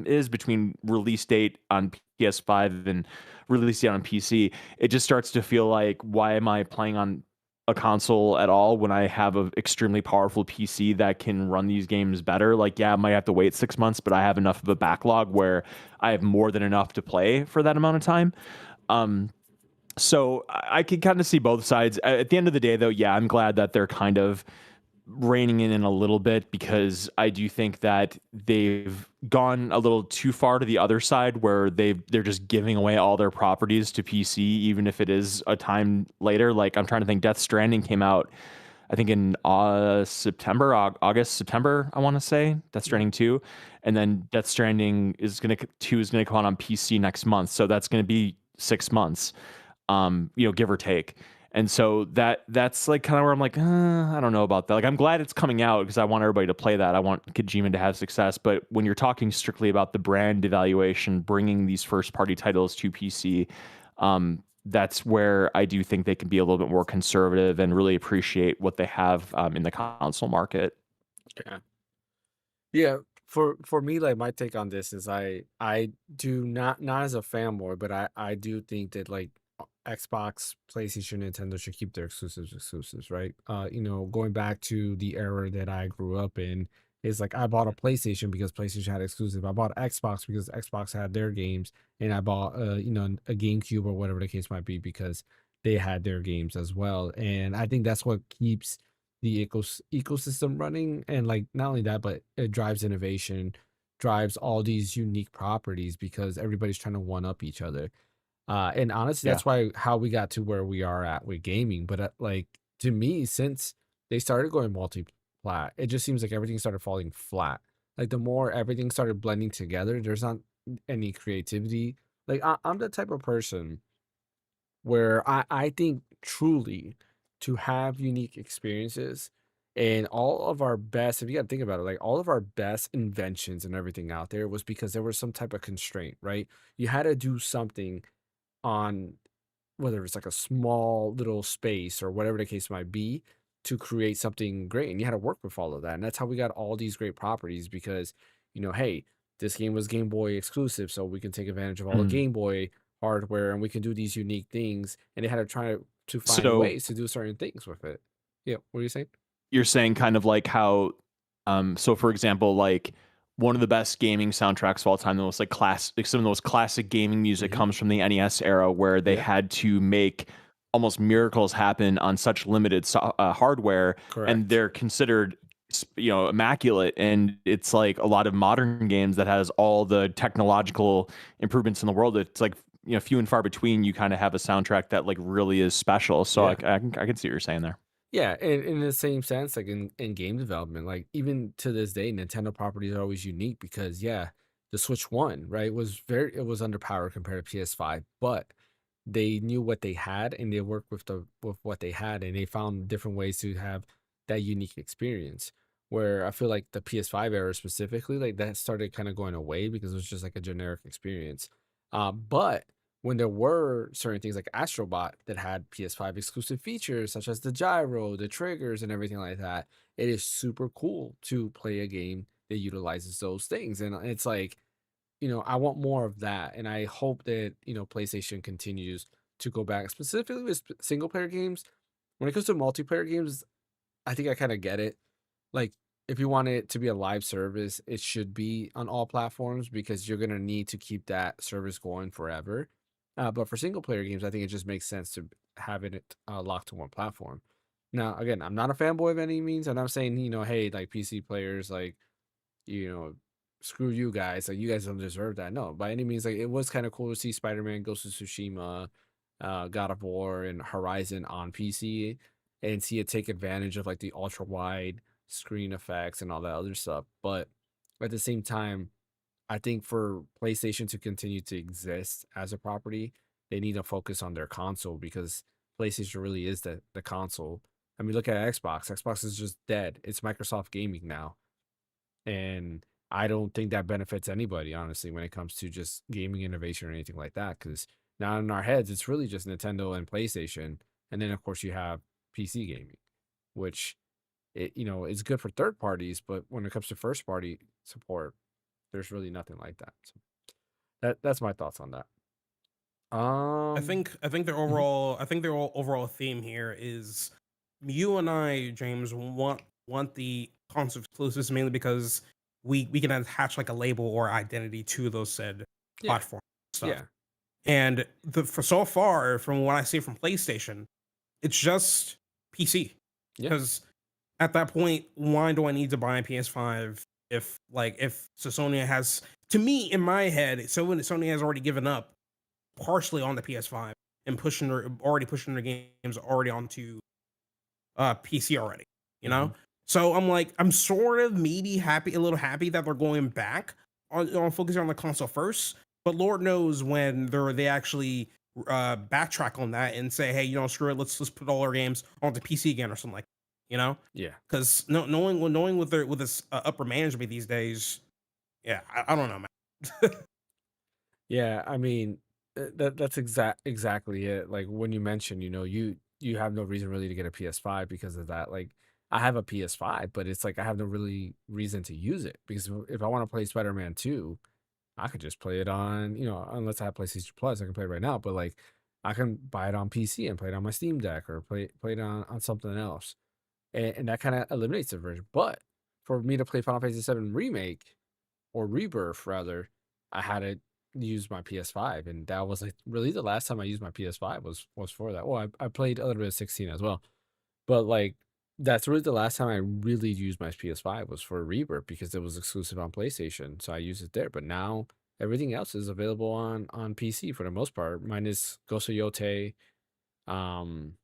B: is between release date on PS5 and release date on PC, it just starts to feel like, why am I playing on a console at all when I have an extremely powerful PC that can run these games better? Like, yeah, I might have to wait 6 months, but I have enough of a backlog where I have more than enough to play for that amount of time. So I can kind of see both sides. At the end of the day, though, yeah, I'm glad that they're kind of reining in a little bit, because I do think that they've gone a little too far to the other side, where they're just giving away all their properties to PC, even if it is a time later. Like, I'm trying to think, Death Stranding came out I think in September, August, September, I want to say Death
A: Yeah.
B: Stranding 2, and then Death Stranding 2 is gonna come out on PC next month, so that's gonna be 6 months, give or take. And so that's like kind of where I'm like, I don't know about that. Like, I'm glad it's coming out because I want everybody to play that. I want Kojima to have success. But when you're talking strictly about the brand evaluation, bringing these first party titles to PC, that's where I do think they can be a little bit more conservative and really appreciate what they have in the console market.
A: Yeah. Yeah, for me, like my take on this is I do not as a fanboy, but I do think that like Xbox, PlayStation, Nintendo should keep their exclusives, right? Going back to the era that I grew up in, is like I bought a PlayStation because PlayStation had exclusive. I bought Xbox because Xbox had their games, and I bought a GameCube or whatever the case might be because they had their games as well. And I think that's what keeps the ecosystem running, and like not only that, but it drives innovation, drives all these unique properties because everybody's trying to one up each other. And honestly,
B: Yeah.
A: that's why how we got to where we are at with gaming. But like to me, since they started going multi-plat, it just seems like everything started falling flat. Like the more everything started blending together, there's not any creativity. Like I'm the type of person where I think truly to have unique experiences, and all of our best, if you got to think about it, like all of our best inventions and everything out there was because there was some type of constraint, right? You had to do something on, whether it's like a small little space or whatever the case might be, to create something great. And you had to work with all of that. And that's how we got all these great properties because, hey, this game was Game Boy exclusive, so we can take advantage of all the
B: Mm.
A: Game Boy hardware and we can do these unique things. And they had to try to find
B: So
A: ways to do certain things with it. Yeah. What are you saying?
B: you're saying kind of like how so for example, like one of the best gaming soundtracks of all time, the most like classic, some of the most classic gaming music
A: Hmm.
B: comes from the NES era where they
A: Yeah.
B: had to make almost miracles happen on such limited hardware, and
A: Correct.
B: they're considered immaculate. And it's like a lot of modern games that has all the technological improvements in the world, it's like few and far between you kind of have a soundtrack that like really is special. So
A: Yeah.
B: I can see what you're saying there.
A: Yeah, and in the same sense, like in game development, like even to this day, Nintendo properties are always unique because yeah, the Switch One, right, it was underpowered compared to PS5, but they knew what they had and they worked with what they had and they found different ways to have that unique experience. Where I feel like the PS5 era specifically, like that started kind of going away because it was just like a generic experience. But when there were certain things like Astrobot that had PS5 exclusive features, such as the gyro, the triggers, and everything like that, it is super cool to play a game that utilizes those things. And it's like, I want more of that. And I hope that, PlayStation continues to go back, specifically with single player games. When it comes to multiplayer games, I think I kind of get it. Like, if you want it to be a live service, it should be on all platforms because you're gonna need to keep that service going forever. But for single player games, I think it just makes sense to have it locked to one platform. Now, again, I'm not a fanboy of any means, and I'm saying, hey, like PC players, like you know, screw you guys. Like you guys don't deserve that. No, by any means, like it was kind of cool to see Spider-Man, Ghost of Tsushima, God of War, and Horizon on PC, and see it take advantage of like the ultra wide screen effects and all that other stuff. But at the same time, I think for PlayStation to continue to exist as a property, they need to focus on their console because PlayStation really is the console. I mean, look at Xbox. Xbox is just dead. It's Microsoft gaming now, and I don't think that benefits anybody, honestly, when it comes to just gaming innovation or anything like that. Because now in our heads, it's really just Nintendo and PlayStation. And then, of course, you have PC gaming, which is good for third parties. But when it comes to first party support, there's really nothing like that. So that's my thoughts on that.
C: I think the
A: Mhm.
C: overall I think the overall theme here is you and I, James, want the console exclusives mainly because we can attach like a label or identity to those said
A: Yeah,
C: platform stuff.
A: yeah,
C: And for so far, from what I see from PlayStation, it's just PC.
A: yeah,
C: Because at that point, why do I need to buy a PS5 if Sony has, to me in my head, so when Sony has already given up partially on the PS5 and pushing their games already onto PC already, you know?
A: Mhm.
C: So I'm like, I'm sort of maybe happy, a little happy that they're going back on focusing on the console first, but Lord knows when they actually backtrack on that and say, hey, screw it, let's put all our games onto PC again or something like that,
A: Yeah.
C: because knowing with this upper management these days, yeah, I don't know, man.
A: Yeah, I mean, that's exactly it. Like when you mentioned, you have no reason really to get a PS5 because of that. Like I have a PS5, but it's like I have no really reason to use it because if I want to play Spider-Man 2, I could just play it on, unless I have PlayStation Plus, I can play it right now, but like I can buy it on PC and play it on my Steam Deck or play it on something else. And that kind of eliminates the version. But for me to play Final Fantasy 7 Remake or Rebirth rather, I had to use my PS5, and that was like really the last time I used my PS5 was for that. Well, I played a little bit of 16 as well, but like that's really the last time I really used my PS5 was for Rebirth because it was exclusive on PlayStation, so I used it there. But now everything else is available on PC for the most part, minus Ghost of Yote. Um,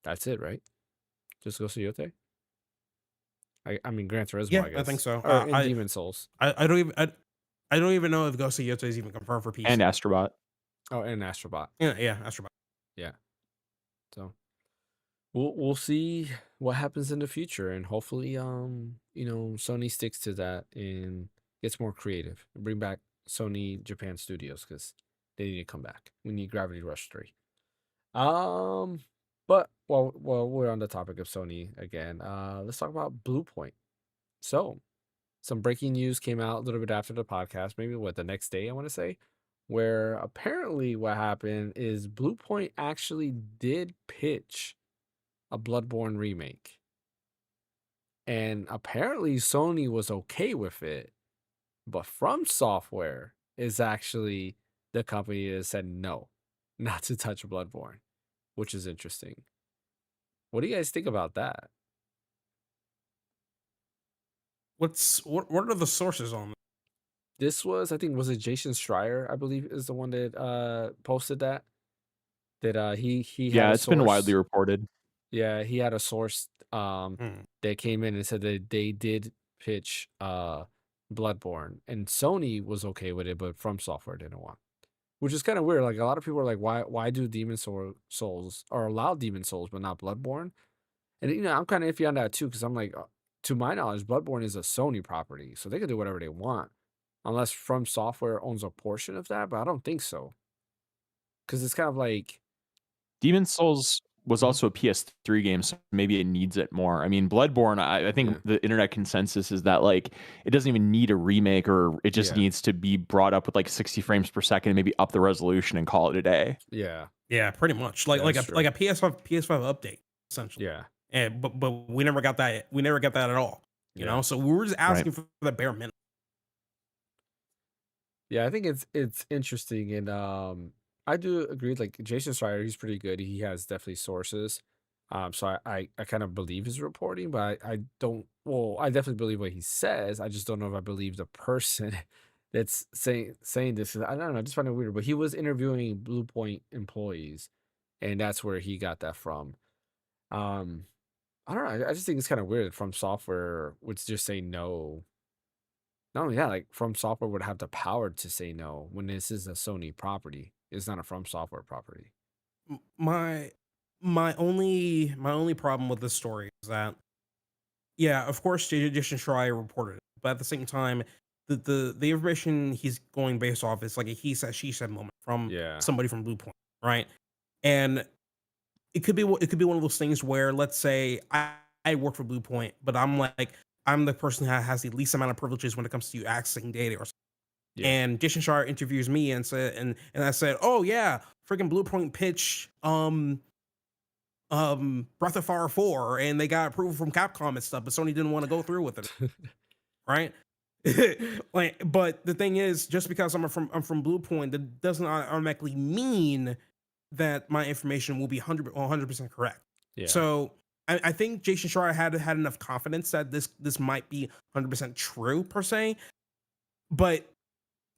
A: that's it, right? Just Ghost of Yote. I mean Gran Turismo,
C: Yeah,
A: I
C: I think
A: guess,
C: so.
A: or in Demon Souls.
C: I don't even I don't even know if Ghost of Yotei is even confirmed for
B: And
C: PC.
B: Astrobot.
A: Oh, and Astrobot.
C: Yeah, yeah, that's right.
A: Yeah. So we'll see what happens in the future, and hopefully, Sony sticks to that and gets more creative and bring back Sony Japan Studios because they need to come back. We need Gravity Rush 3. Um, but while we're on the topic of Sony again, let's talk about Bluepoint. So some breaking news came out a little bit after the podcast, maybe the next day, I want to say, where apparently what happened is Bluepoint actually did pitch a Bloodborne remake. And apparently Sony was okay with it, but From Software is actually the company that said no, not to touch Bloodborne, which is interesting. What do you guys think about that?
C: What are the sources on
A: This was, I think, was it Jason Schreier, I believe, is the one that posted that. That he had
B: Yeah,
A: a
B: it's been widely
A: source.
B: reported.
A: Yeah, he had a source
C: Hmm.
A: that came in and said that they did pitch Bloodborne and Sony was okay with it, but From Software didn't want. Which is kind of weird. Like a lot of people are like, why do Souls or allow Demon Souls but not Bloodborne? And I'm kind of iffy on that too, because I'm like, to my knowledge, Bloodborne is a Sony property, so they can do whatever they want, unless From Software owns a portion of that. But I don't think so, because it's kind of like,
B: Demon Souls was
A: Mhm.
B: also a PS3 game, so maybe it needs it more. I mean, Bloodborne, I think
A: Yeah,
B: the internet consensus is that like it doesn't even need a remake, or it just
A: yeah,
B: needs to be brought up with like 60 frames per second, and maybe up the resolution and call it a day.
A: yeah,
C: Yeah, pretty much. Like
A: that's
C: like
A: true.
C: a PS5 update essentially.
A: Yeah,
C: And but we never got that. We never got that at all.
A: yeah.
C: So we were just
B: Right.
C: asking for the bare minimum.
A: Yeah, I think it's interesting, and I do agree. Like Jason Schreier, he's pretty good. He has definitely sources, so I kind of believe his reporting, but I don't. Well, I definitely believe what he says. I just don't know if I believe the person that's saying this. I don't know. I just find it weird. But he was interviewing Blue Point employees, and that's where he got that from. Um, I don't know. I just think it's kind of weird that From Software would just say no. Not only that, like From Software would have the power to say no when this is a Sony property. It's not a From Software property.
C: My my only problem with this story is that, yeah, of course, Jason Schreier reported it, but at the same time, the information he's going based off is like a he said she said moment from
A: Yeah.
C: somebody from Bluepoint, right? And it could be one of those things where, let's say, I work for Bluepoint, but I'm the person that has the least amount of privileges when it comes to you accessing data or something.
A: Yeah.
C: And Jason Schreier interviews me and said, and I said, oh yeah, freaking Bluepoint pitch Breath of Fire 4 and they got approval from Capcom and stuff, but Sony didn't want to go through with it, right? Like, but the thing is, just because I'm from Bluepoint, that doesn't automatically mean that my information will be 100% correct.
A: Yeah.
C: So I think Jason Schreier had enough confidence that this might be 100% true per se, but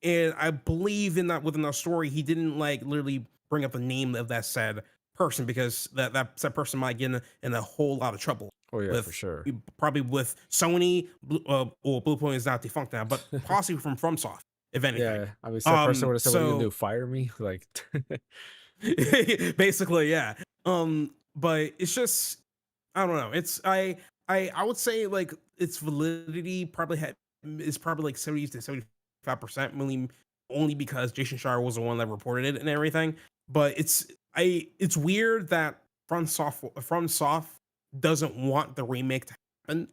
C: and I believe in that within the story, he didn't like literally bring up the name of that said person because that person might get in a whole lot of trouble
A: Oh yeah, for
C: with
A: sure.
C: probably with Sony. Or Bluepoint is not defunct now, but possibly from FromSoft, if anything.
A: Yeah, I mean, if that person would have said, "What are you gonna do?
C: So
A: Fire me?" Like,
C: basically, yeah. But it's just I don't know. It's I would say like its validity probably is probably like 70 to 75%, only because Jason Schreier was the one that reported it and everything. But it's weird that FromSoft doesn't want the remake to happen.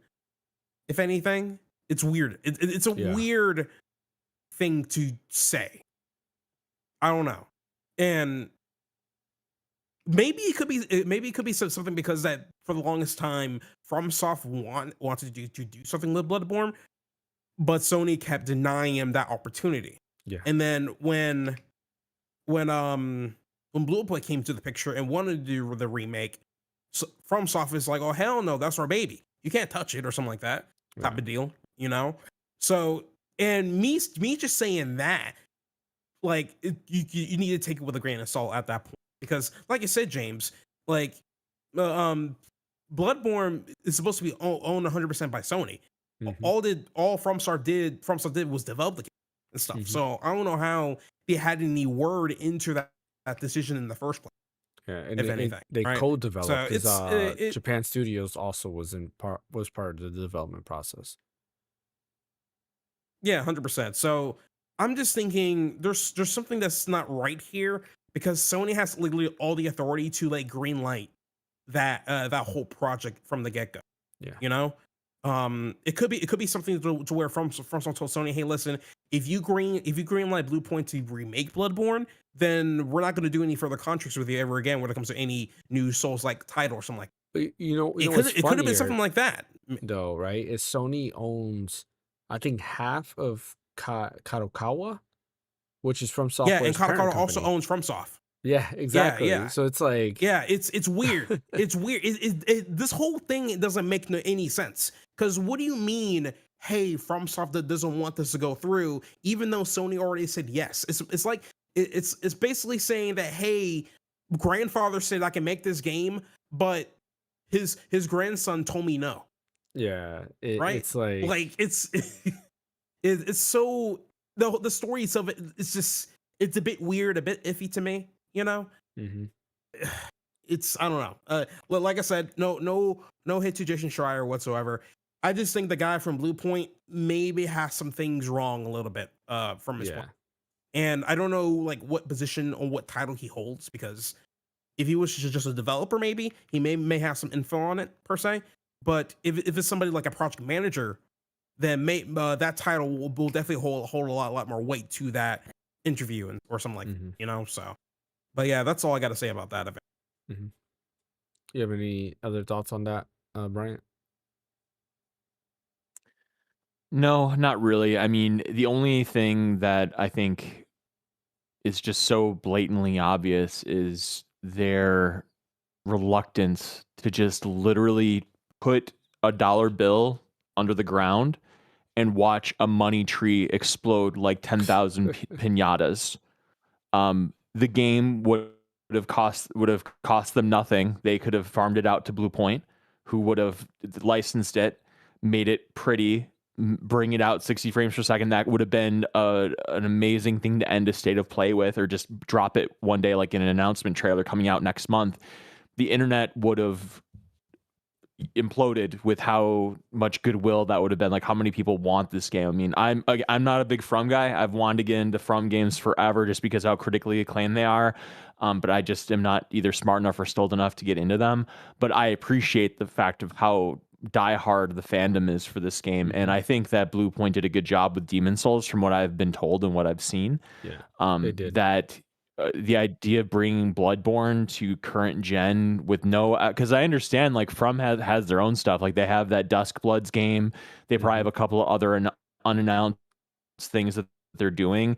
C: If anything, it's weird. It's a
A: yeah,
C: weird thing to say. I don't know. And maybe it could be something because that for the longest time FromSoft wanted to do something with Bloodborne, but Sony kept denying him that opportunity.
A: yeah,
C: And then when Bluepoint came to the picture and wanted to do the remake, FromSoft is like, "Oh hell no, that's our baby. You can't touch it," or something like that type
A: right.
C: of deal, you know. So and me just saying that, like you need to take it with a grain of salt at that point because, like you said, James, like uh, um, Bloodborne is supposed to be owned 100% by Sony.
A: Mhm,
C: All FromSoft did was develop the game and stuff.
A: mhm.
C: So I don't know how they had any word into that decision in the first place,
A: Yeah, and
C: if anything,
A: they
C: right?
A: co-developed
C: So
A: because
C: it
A: Japan Studios also was part of the development process.
C: yeah, 100%. So I'm just thinking there's something that's not right here because Sony has literally all the authority to like green light that whole project from the get go.
A: Yeah.
C: You know, it could be something to where from some told Sony, hey, listen, if you green light Bluepoint to remake Bloodborne, then we're not going to do any further contracts with you ever again when it comes to any new Souls like title or something like.
A: You know what's
C: It could have been something
A: funnier
C: like that.
A: though, right? Is Sony owns, I think, half of Kadokawa, which is from
C: Yeah, and
A: Software's parent
C: Kadokawa also
A: company.
C: owns FromSoft.
A: Yeah,
C: Yeah,
A: exactly.
C: yeah.
A: So it's like,
C: Yeah, it's weird. It's weird. This whole thing doesn't make any sense. Because what do you mean? Hey, FromSoft that doesn't want this to go through, even though Sony already said yes. It's like it's basically saying that hey, grandfather said I can make this game, but his grandson told me no.
A: yeah,
C: Right?
A: it's like,
C: Like it's so the story itself. It's just it's a bit weird, a bit iffy to me. You know.
A: mhm,
C: It's I don't know. Like I said, no hit to Jason Schreier whatsoever. I just think the guy from Bluepoint maybe has some things wrong a little bit from his
A: yeah,
C: point. And I don't know like what position or what title he holds because if he was just a developer, maybe he may have some info on it per se. But if it's somebody like a project manager, then that title will definitely hold a lot more weight to that interview or something like that,
A: mhm,
C: you know. So, but yeah, that's all I got to say about that event.
A: mhm. You have any other thoughts on that, Bryant?
B: No, not really. I mean, the only thing that I think is just so blatantly obvious is their reluctance to just literally put a dollar bill under the ground and watch a money tree explode like 10,000 pinatas. The game would have cost them nothing. They could have farmed it out to Bluepoint, who would have licensed it, made it pretty, bring it out 60 frames per second. That would have been an amazing thing to end a state of play with, or just drop it one day like in an announcement trailer coming out next month. The internet would have imploded with how much goodwill that would have been. Like, how many people want this game? I mean, I'm not a big From guy. I've wanted to get into From games forever just because how critically acclaimed they are. But I just am not either smart enough or stoled enough to get into them. But I appreciate the fact of how diehard the fandom is for this game, and
A: Mhm.
B: I think that Bluepoint did a good job with Demon Souls from what I've been told and what I've seen.
A: Yeah, they did.
B: That the idea of bringing Bloodborne to current gen with no, because I understand like From has their own stuff. Like they have that Dusk Bloods game. They probably have
A: Mhm.
B: a couple of other unannounced things that they're doing.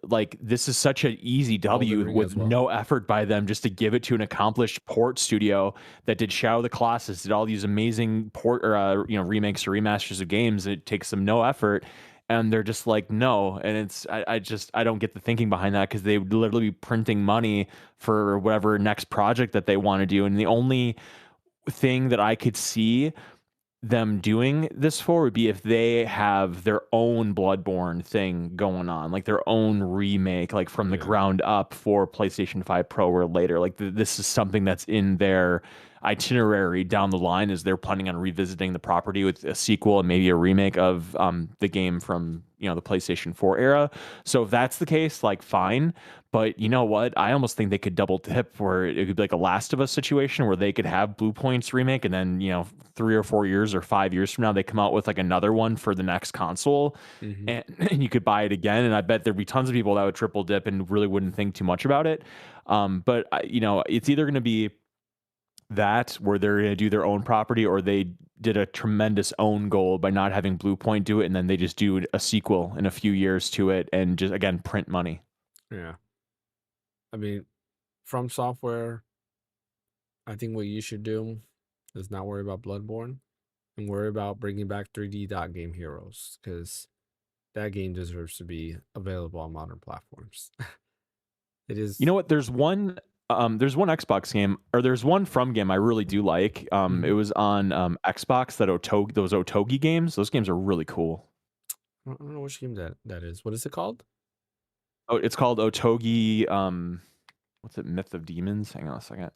B: Like this is such an easy
A: Elden
B: W
A: Ring as
B: with
A: well.
B: no effort by them just to give it to an accomplished port studio that did Shadow of the Colossus, did all these amazing port or remakes or remasters of games. It takes them no effort, and they're just like, no. And I don't get the thinking behind that, because they would literally be printing money for whatever next project that they want to do. And the only thing that I could see them doing this for would be if they have their own Bloodborne thing going on, like their own remake, like from the
A: Yeah.
B: ground up for PlayStation 5 Pro or later. Like this is something that's in their itinerary down the line, is they're planning on revisiting the property with a sequel and maybe a remake of the game from, the PlayStation 4 era. So if that's the case, like, fine. But you know what? I almost think they could double dip, where it could be like a Last of Us situation, where they could have Bluepoints remake, and then 3 or 4 years or 5 years from now, they come out with like another one for the next console,
A: Hmm.
B: and you could buy it again. And I bet there'd be tons of people that would triple dip and really wouldn't think too much about it. But it's either going to be that, where they're going to do their own property, or they did a tremendous own goal by not having Bluepoint do it, and then they just do a sequel in a few years to it and just again print money.
A: Yeah. I mean, from software, I think what you should do is not worry about Bloodborne and worry about bringing back 3D Dot Game Heroes, because that game deserves to be available on modern platforms. It
B: You
A: is.
B: know what? There's one Xbox game, or there's one From game I really do like. It
A: Mhm.
B: was on Xbox, those Otogi games. Those games are really cool.
A: I don't know which game that is. What is it called?
B: Oh, it's called Otogi. What's it? Myth of Demons. Hang on a second.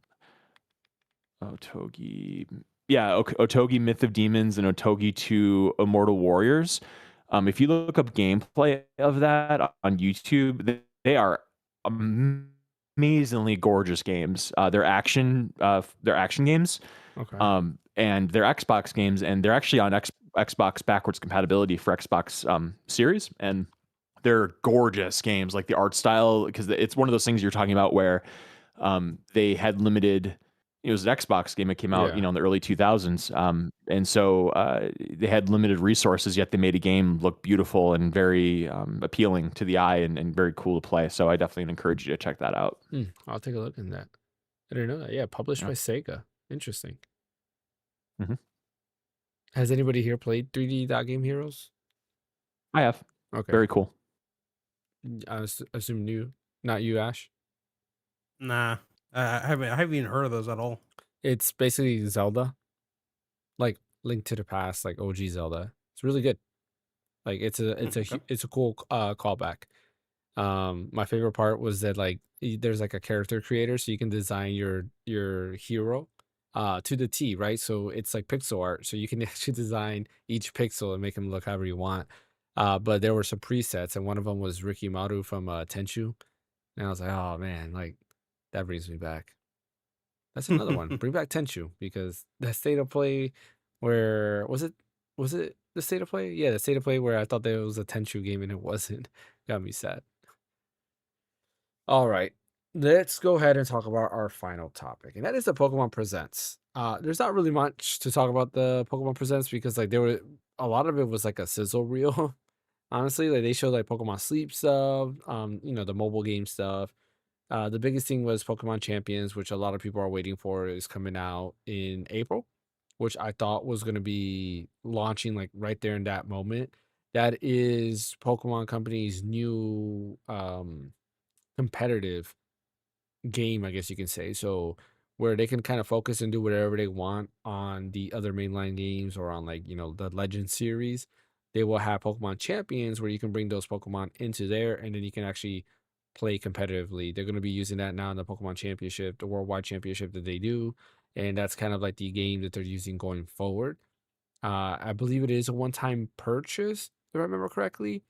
B: Otogi. Yeah, Otogi Myth of Demons and Otogi 2 Immortal Warriors. If you look up gameplay of that on YouTube, they are amazingly gorgeous games. They're action games,
A: Okay.
B: and they're Xbox games, and they're actually on Xbox backwards compatibility for Xbox Series, and they're gorgeous games. Like the art style, because it's one of those things you're talking about where they had limited. It was an Xbox game that came out,
A: Yeah.
B: in the early 2000s, and so they had limited resources, yet they made a game look beautiful and very appealing to the eye, and very cool to play. So I definitely encourage you to check that out.
A: I'll take a look in that. I didn't know that. Yeah, published
B: Yeah.
A: by Sega. Interesting.
B: Mhm.
A: Has anybody here played 3D Dot Game Heroes?
B: I have.
A: Okay.
B: Very cool.
A: Assume you, not you, Ash.
C: Nah, I haven't even heard of those at all.
A: It's basically Zelda, like Link to the Past, like OG Zelda. It's really good. Like
C: Okay.
A: it's a cool callback. My favorite part was that like there's like a character creator, so you can design your hero to the T, right? So it's like pixel art, so you can actually design each pixel and make him look however you want. But there were some presets, and one of them was Ricky Maru from Tenchu, and I was like, oh man, like that brings me back. That's another one. Bring back Tenchu, because that state of play where was it the state of play? Yeah, the state of play where I thought that it was a Tenchu game and it wasn't. Got me sad. All right. Let's go ahead and talk about our final topic. And that is the Pokemon Presents. There's not really much to talk about the Pokemon Presents, because like there were a lot of it was like a sizzle reel. Honestly, like they showed like Pokemon Sleep stuff, the mobile game stuff. The biggest thing was Pokemon Champions, which a lot of people are waiting for, is coming out in April, which I thought was going to be launching like right there in that moment. That is Pokemon Company's new competitive game, I guess you can say. So where they can kind of focus and do whatever they want on the other mainline games, or on like, the Legend series. They will have Pokemon Champions where you can bring those Pokemon into there, and then you can actually play competitively. They're going to be using that now in the Pokemon Championship, the Worldwide Championship that they do. And that's kind of like the game that they're using going forward. I believe it is a one-time purchase, if I remember correctly,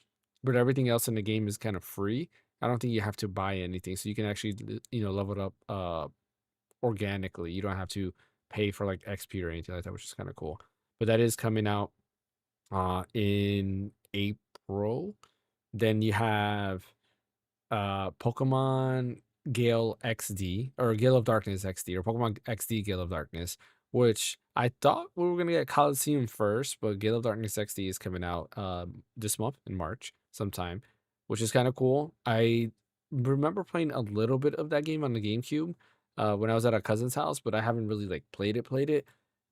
A: but everything else in the game is kind of free. I don't think you have to buy anything, so you can actually, level it up organically. You don't have to pay for like XP or anything like that, which is kind of cool. But that is coming out in April. Then you have Pokemon Gale XD, or Gale of Darkness XD, or Pokemon XD Gale of Darkness, which I thought we were gonna get Coliseum first, but Gale of Darkness XD is coming out this month in March sometime, which is kind of cool. I remember playing a little bit of that game on the GameCube when I was at a cousin's house, but I haven't really like played it.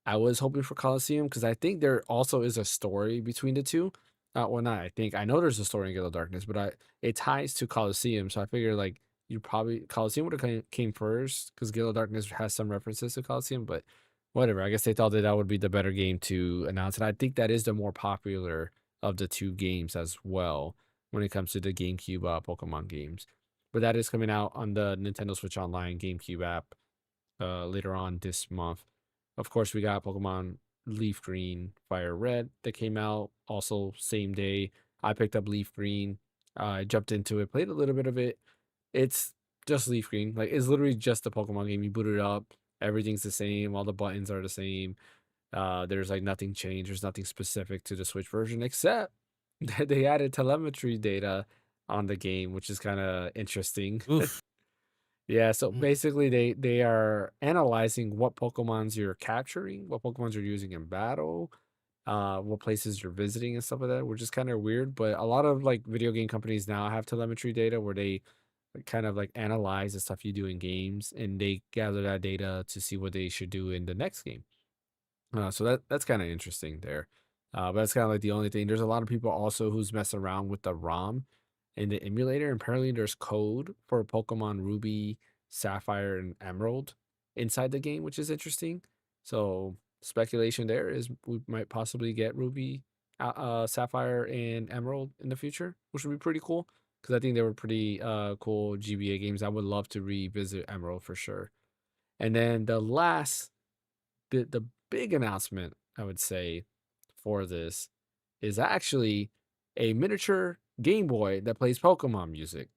A: I was hoping for Coliseum, because I think there also is a story between the two. Well, not I think. I know there's a story in Gale of Darkness, but it ties to Colosseum, so I figure like you probably Colosseum would have came first because Gale of Darkness has some references to Colosseum, but whatever. I guess they thought that that would be the better game to announce, and I think that is the more popular of the two games as well when it comes to the GameCube Pokemon games. But that is coming out on the Nintendo Switch Online GameCube app later on this month. Of course, we got Pokemon Leaf Green, Fire Red that came out also same day. I picked up Leaf Green. I jumped into it, played a little bit of it. It's just Leaf Green. Like it's literally just a Pokemon game. You boot it up, everything's the same. All the buttons are the same. There's like nothing changed. There's nothing specific to the Switch version except that they added telemetry data on the game, which is kind of interesting.
C: Oof.
A: Yeah, so
C: Mm.
A: basically they are analyzing what Pokemons you're capturing, what Pokemons you're using in battle, what places you're visiting and stuff like that, which is kind of weird. But a lot of like video game companies now have telemetry data where they kind of like analyze the stuff you do in games and they gather that data to see what they should do in the next game. So that's kind of interesting there. But that's kind of like the only thing. There's a lot of people also who's messing around with the ROM in the emulator. And apparently, there's code for Pokemon Ruby, Sapphire, and Emerald inside the game, which is interesting. So speculation there is we might possibly get Ruby, Sapphire, and Emerald in the future, which would be pretty cool because I think they were pretty cool GBA games. I would love to revisit Emerald for sure. And then the big announcement I would say for this is actually a miniature Game Boy that plays Pokemon music.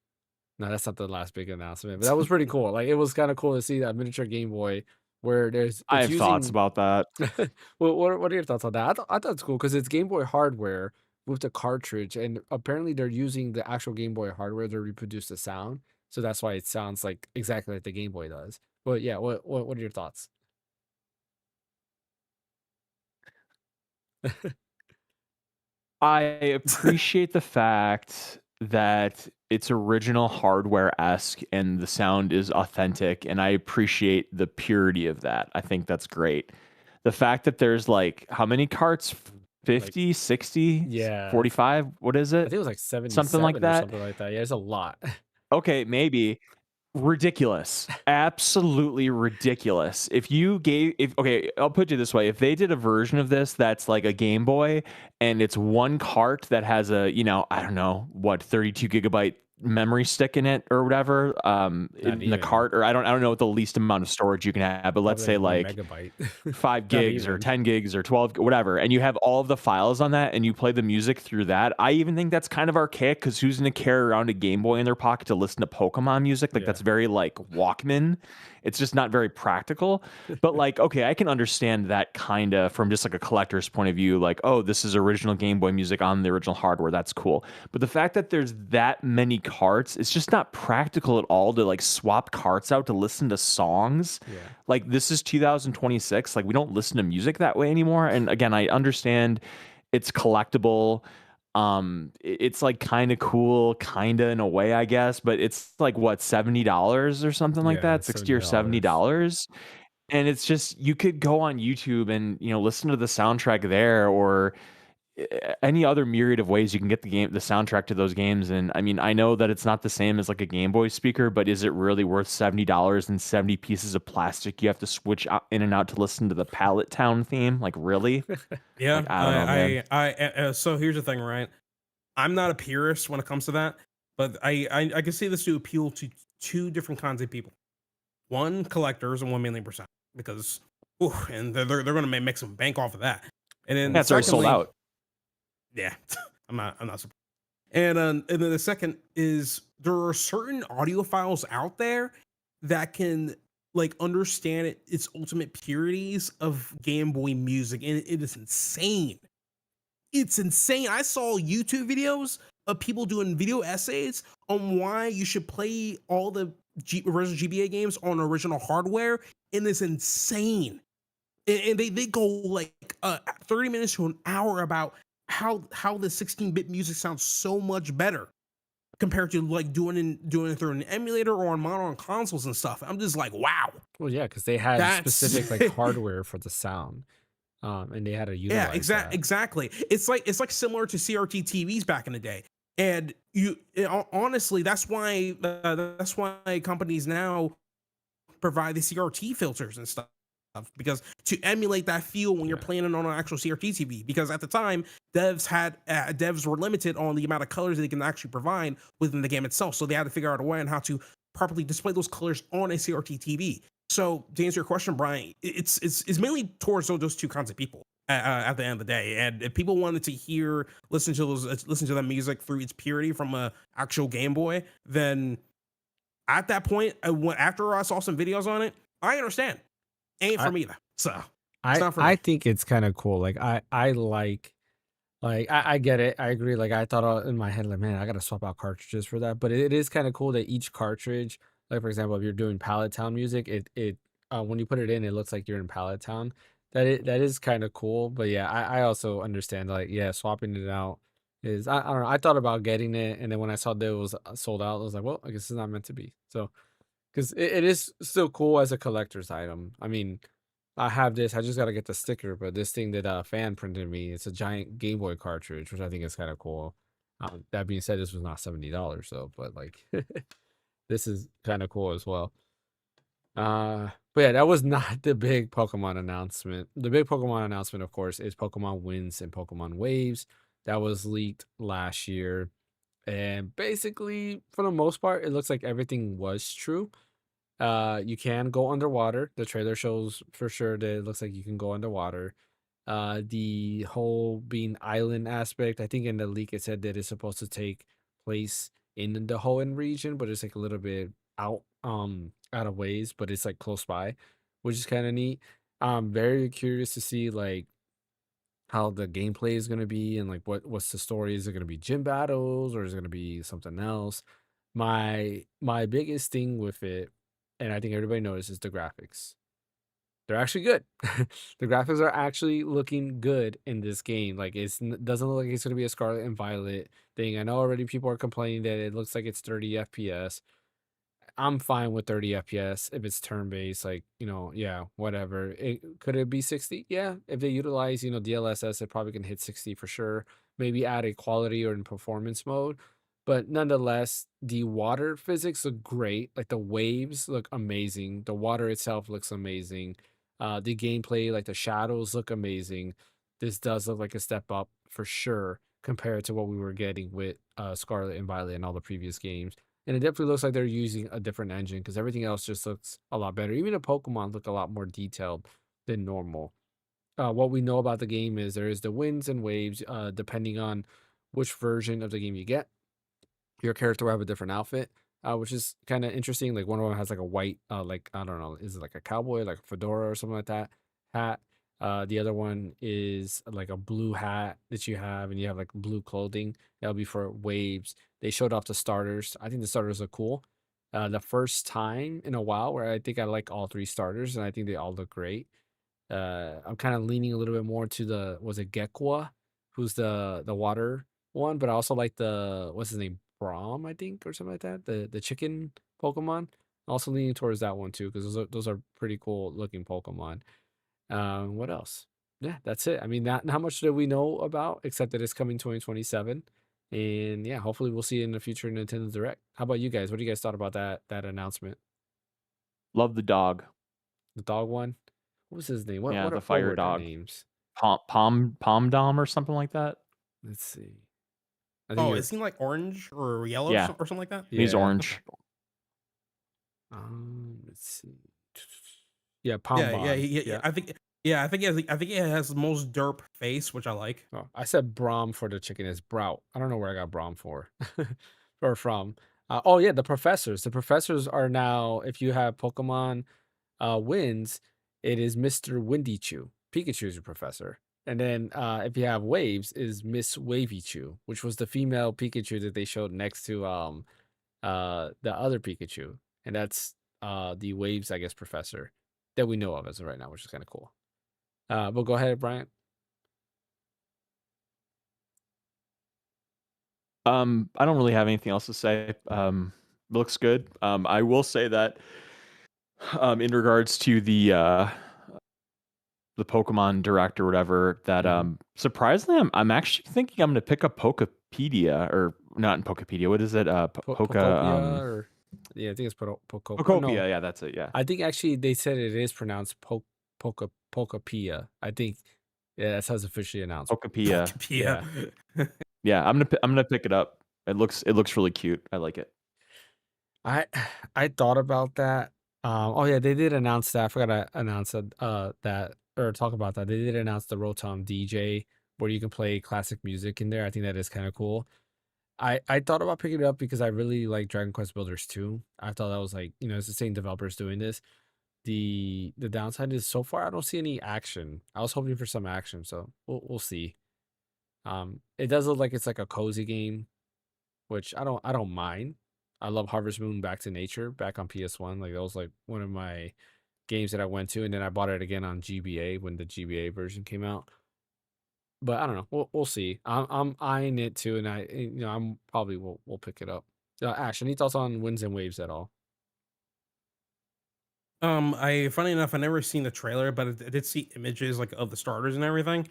A: No, that's not the last big announcement, but that was pretty cool. Like it was kind of cool to see that miniature Game Boy where
B: I
A: it's
B: have thoughts
A: using.
B: about that.
A: Well, what are your thoughts on that? I thought it's cool because it's Game Boy hardware with the cartridge, and apparently they're using the actual Game Boy hardware to reproduce the sound. So that's why it sounds like exactly like the Game Boy does. But yeah, what are your thoughts?
B: I appreciate the fact that it's original hardware-esque and the sound is authentic, and I appreciate the purity of that. I think that's great. The fact that there's like how many carts?
A: Like
B: 50, 60,
A: yeah,
B: 45? What is
A: I
B: it?
A: think it was like
B: Something like
A: 77 or
B: that?
A: something like that. Yeah, it's a lot.
B: Okay, maybe. Ridiculous. Absolutely ridiculous. If okay, I'll put it this way. If they did a version of this that's like a Game Boy and it's one cart that has a, I don't know, what, 32 gigabyte memory stick in it or whatever,
A: Not
B: in the
A: even.
B: cart, or I don't know what the least amount of storage you can have, but let's
A: Probably
B: say
A: like 1
B: like
A: megabyte.
B: 5
A: Not
B: gigs or
A: even.
B: 10 gigs or 12, whatever, and you have all of the files on that and you play the music through that. I even think that's kind of archaic because who's going to carry around a Game Boy in their pocket to listen to Pokemon music? Like,
A: Yeah.
B: that's very like Walkman. It's just not very practical. But like, okay, I can understand that kind of from just like a collector's point of view, like, oh, this is original Game Boy music on the original hardware. That's cool. But the fact that there's that many carts, it's just not practical at all to like swap carts out to listen to songs.
A: Yeah.
B: Like, this is 2026. Like, we don't listen to music that way anymore. And again, I understand it's collectible. It's like kind of cool, kind of in a way, I guess, but it's like what, $70 or something like
A: Yeah,
B: that, 60 or
A: $70.
B: $70. And it's just, you could go on YouTube and, listen to the soundtrack there, or any other myriad of ways you can get the soundtrack to those games. And I mean, I know that it's not the same as like a Game Boy speaker, but is it really worth $70 and 70 pieces of plastic you have to switch out, in and out, to listen to the Pallet Town theme? Like, really?
C: Yeah,
B: Like, I don't know, man.
C: so here's the thing, right? I'm not a purist when it comes to that, but I can see this to appeal to two different kinds of people. One, collectors, and 1 million%, because, ooh, and they're going to make some bank off of that. And
B: Yeah,
C: then
B: it's already sold
C: secondly,
B: out.
C: yeah, I'm not surprised. And then the second is there are certain audiophiles out there that can like understand its ultimate purities of Game Boy music, and it is insane. It's insane. I saw YouTube videos of people doing video essays on why you should play all the original GBA games on original hardware, and it's insane. And they go like 30 minutes to an hour about how the 16-bit music sounds so much better compared to like doing it through an emulator or on modern consoles and stuff. I'm just like, wow,
A: Well, yeah, because they had
C: that's
A: specific like hardware for the sound. and they had to
C: Yeah,
A: utilize that.
C: exactly. It's like similar to CRT TVs back in the day. And honestly, that's why companies now provide the CRT filters and stuff, because to emulate that feel when you're
A: Yeah.
C: playing it on an actual CRT TV. Because at the time, devs were limited on the amount of colors they can actually provide within the game itself, so they had to figure out a way on how to properly display those colors on a CRT TV. So to answer your question, Brian, it's mainly towards those two kinds of people. At the end of the day, and if people wanted to listen to the music through its purity from a actual Game Boy, then at that point, after I saw some videos on it, I understand. Ain't
A: I
C: for me though. So it's
A: I
C: not for
A: I
C: me.
A: think it's kind of cool. I like I get it. I agree. Like I thought in my head, like, man, I gotta swap out cartridges for that. But it is kind of cool that each cartridge, like for example, if you're doing Pallet Town music, it when you put it in, it looks like you're in Pallet Town. That is kind of cool. But yeah, I also understand like yeah, swapping it out is I don't know. I thought about getting it, and then when I saw that it was sold out, I was like, well, I guess it's not meant to be. So because it is still cool as a collector's item. I mean, I have this. I just gotta get the sticker, but this thing that a fan printed me, it's a giant Game Boy cartridge, which I think is kind of cool. That being said, this was not $70 though, but like this is kind of cool as well. But yeah, that was not the big Pokemon announcement. The big Pokemon announcement, of course, is Pokemon Winds and Pokemon Waves. That was leaked last year, and basically, for the most part, it looks like everything was true. You can go underwater. The trailer shows for sure that it looks like you can go underwater. The whole being island aspect, I think in the leak it said that it's supposed to take place in the Hoenn region, but it's like a little bit out of ways, but it's like close by, which is kind of neat. I'm very curious to see like how the gameplay is gonna be and like what's the story. Is it gonna be gym battles or is it gonna be something else? My biggest thing with it, and I think everybody knows, is the graphics. They're actually good. The graphics are actually looking good in this game. Like doesn't look like it's gonna be a Scarlet and Violet thing. I know already people are complaining that it looks like it's 30 FPS. I'm fine with 30 FPS if it's turn based, like, yeah, whatever. Could it be 60? Yeah. If they utilize, DLSS, it probably can hit 60 for sure. Maybe add a quality or in performance mode. But nonetheless, the water physics look great. Like the waves look amazing. The water itself looks amazing. The gameplay, like the shadows look amazing. This does look like a step up for sure compared to what we were getting with Scarlet and Violet and all the previous games. And it definitely looks like they're using a different engine because everything else just looks a lot better. Even the Pokemon look a lot more detailed than normal. What we know about the game is there is the winds and waves, depending on which version of the game you get. Your character will have a different outfit, which is kind of interesting. Like one of them has like a white, like I don't know, is it like a cowboy, like a fedora or something like that hat? The other one is like a blue hat that you have, and you have like blue clothing. That'll be for waves. They showed off the starters. I think the starters look cool. The first time in a while where I think I like all three starters, and I think they all look great. I'm kind of leaning a little bit more to the was it Gekwa, who's the water one, but I also like the what's his name, Braum, I think, or something like that. The chicken Pokemon. Also leaning towards that one too, because those are pretty cool looking Pokemon. What else? Yeah, that's it. I mean, not much that we know about except that it's coming 2027, and yeah, hopefully we'll see it in the future Nintendo Direct. How about you guys? What do you guys thought about that announcement?
B: Love the dog.
A: The dog one. What was his name?
B: Yeah, the
A: What
B: fire
A: were their
B: dog.
A: names?
B: Pom Dom or something like that.
A: Let's see. I think
C: Oh,
A: you're
C: is he like orange or yellow
B: Yeah,
C: or something like that?
B: he's
A: yeah.
C: Okay.
B: orange.
A: Let's see. Yeah,
C: Yeah, yeah,
A: Palmbon.
C: yeah.
A: Yeah.
C: I think he has the most derp face, which I like.
A: Oh, I said Braum for the chicken is Brout. I don't know where I got Braum for or from. Oh yeah, the professors. The professors are now, if you have Pokemon wins, it is Mr. Windychew. Pikachu is your professor. And then if you have waves, is Miss Wavychew, which was the female Pikachu that they showed next to the other Pikachu. And that's the waves, I guess, professor that we know of as of right now, which is kind of cool. But go ahead, Brian.
B: I don't really have anything else to say. Looks good. I will say that in regards to the Pokemon Direct or whatever, that
A: Mhm.
B: surprisingly, I'm actually thinking I'm gonna pick up Pokepedia, or not in Pokepedia. What is it?
A: Pokopia or yeah, I think it's no,
B: Pokopia. Yeah, that's it. Yeah,
A: I think actually they said it is pronounced Pokopia. I think yeah, that's how it's officially announced.
B: Pokopia.
C: Pokepia.
A: Yeah.
B: Yeah, I'm gonna pick it up. It looks really cute. I like it.
A: I I thought about that. Oh yeah, they did announce that. I forgot to announce that or talk about that. They did announce the Rotom DJ where you can play classic music in there. I think that is kind of cool. I thought about picking it up because I really like Dragon Quest Builders 2. I thought that was like, it's the same developers doing this. The downside is so far I don't see any action. I was hoping for some action, so we'll see. It does look like it's like a cozy game, which I don't mind. I love Harvest Moon Back to Nature back on PS1. Like that was like one of my games that I went to, and then I bought it again on GBA when the GBA version came out. But I don't know. We'll see. I'm eyeing it too, and I'm probably will pick it up. Ash, any thoughts on Winds and Waves at all?
C: I funny enough, I never seen the trailer, but I did see images like of the starters and everything.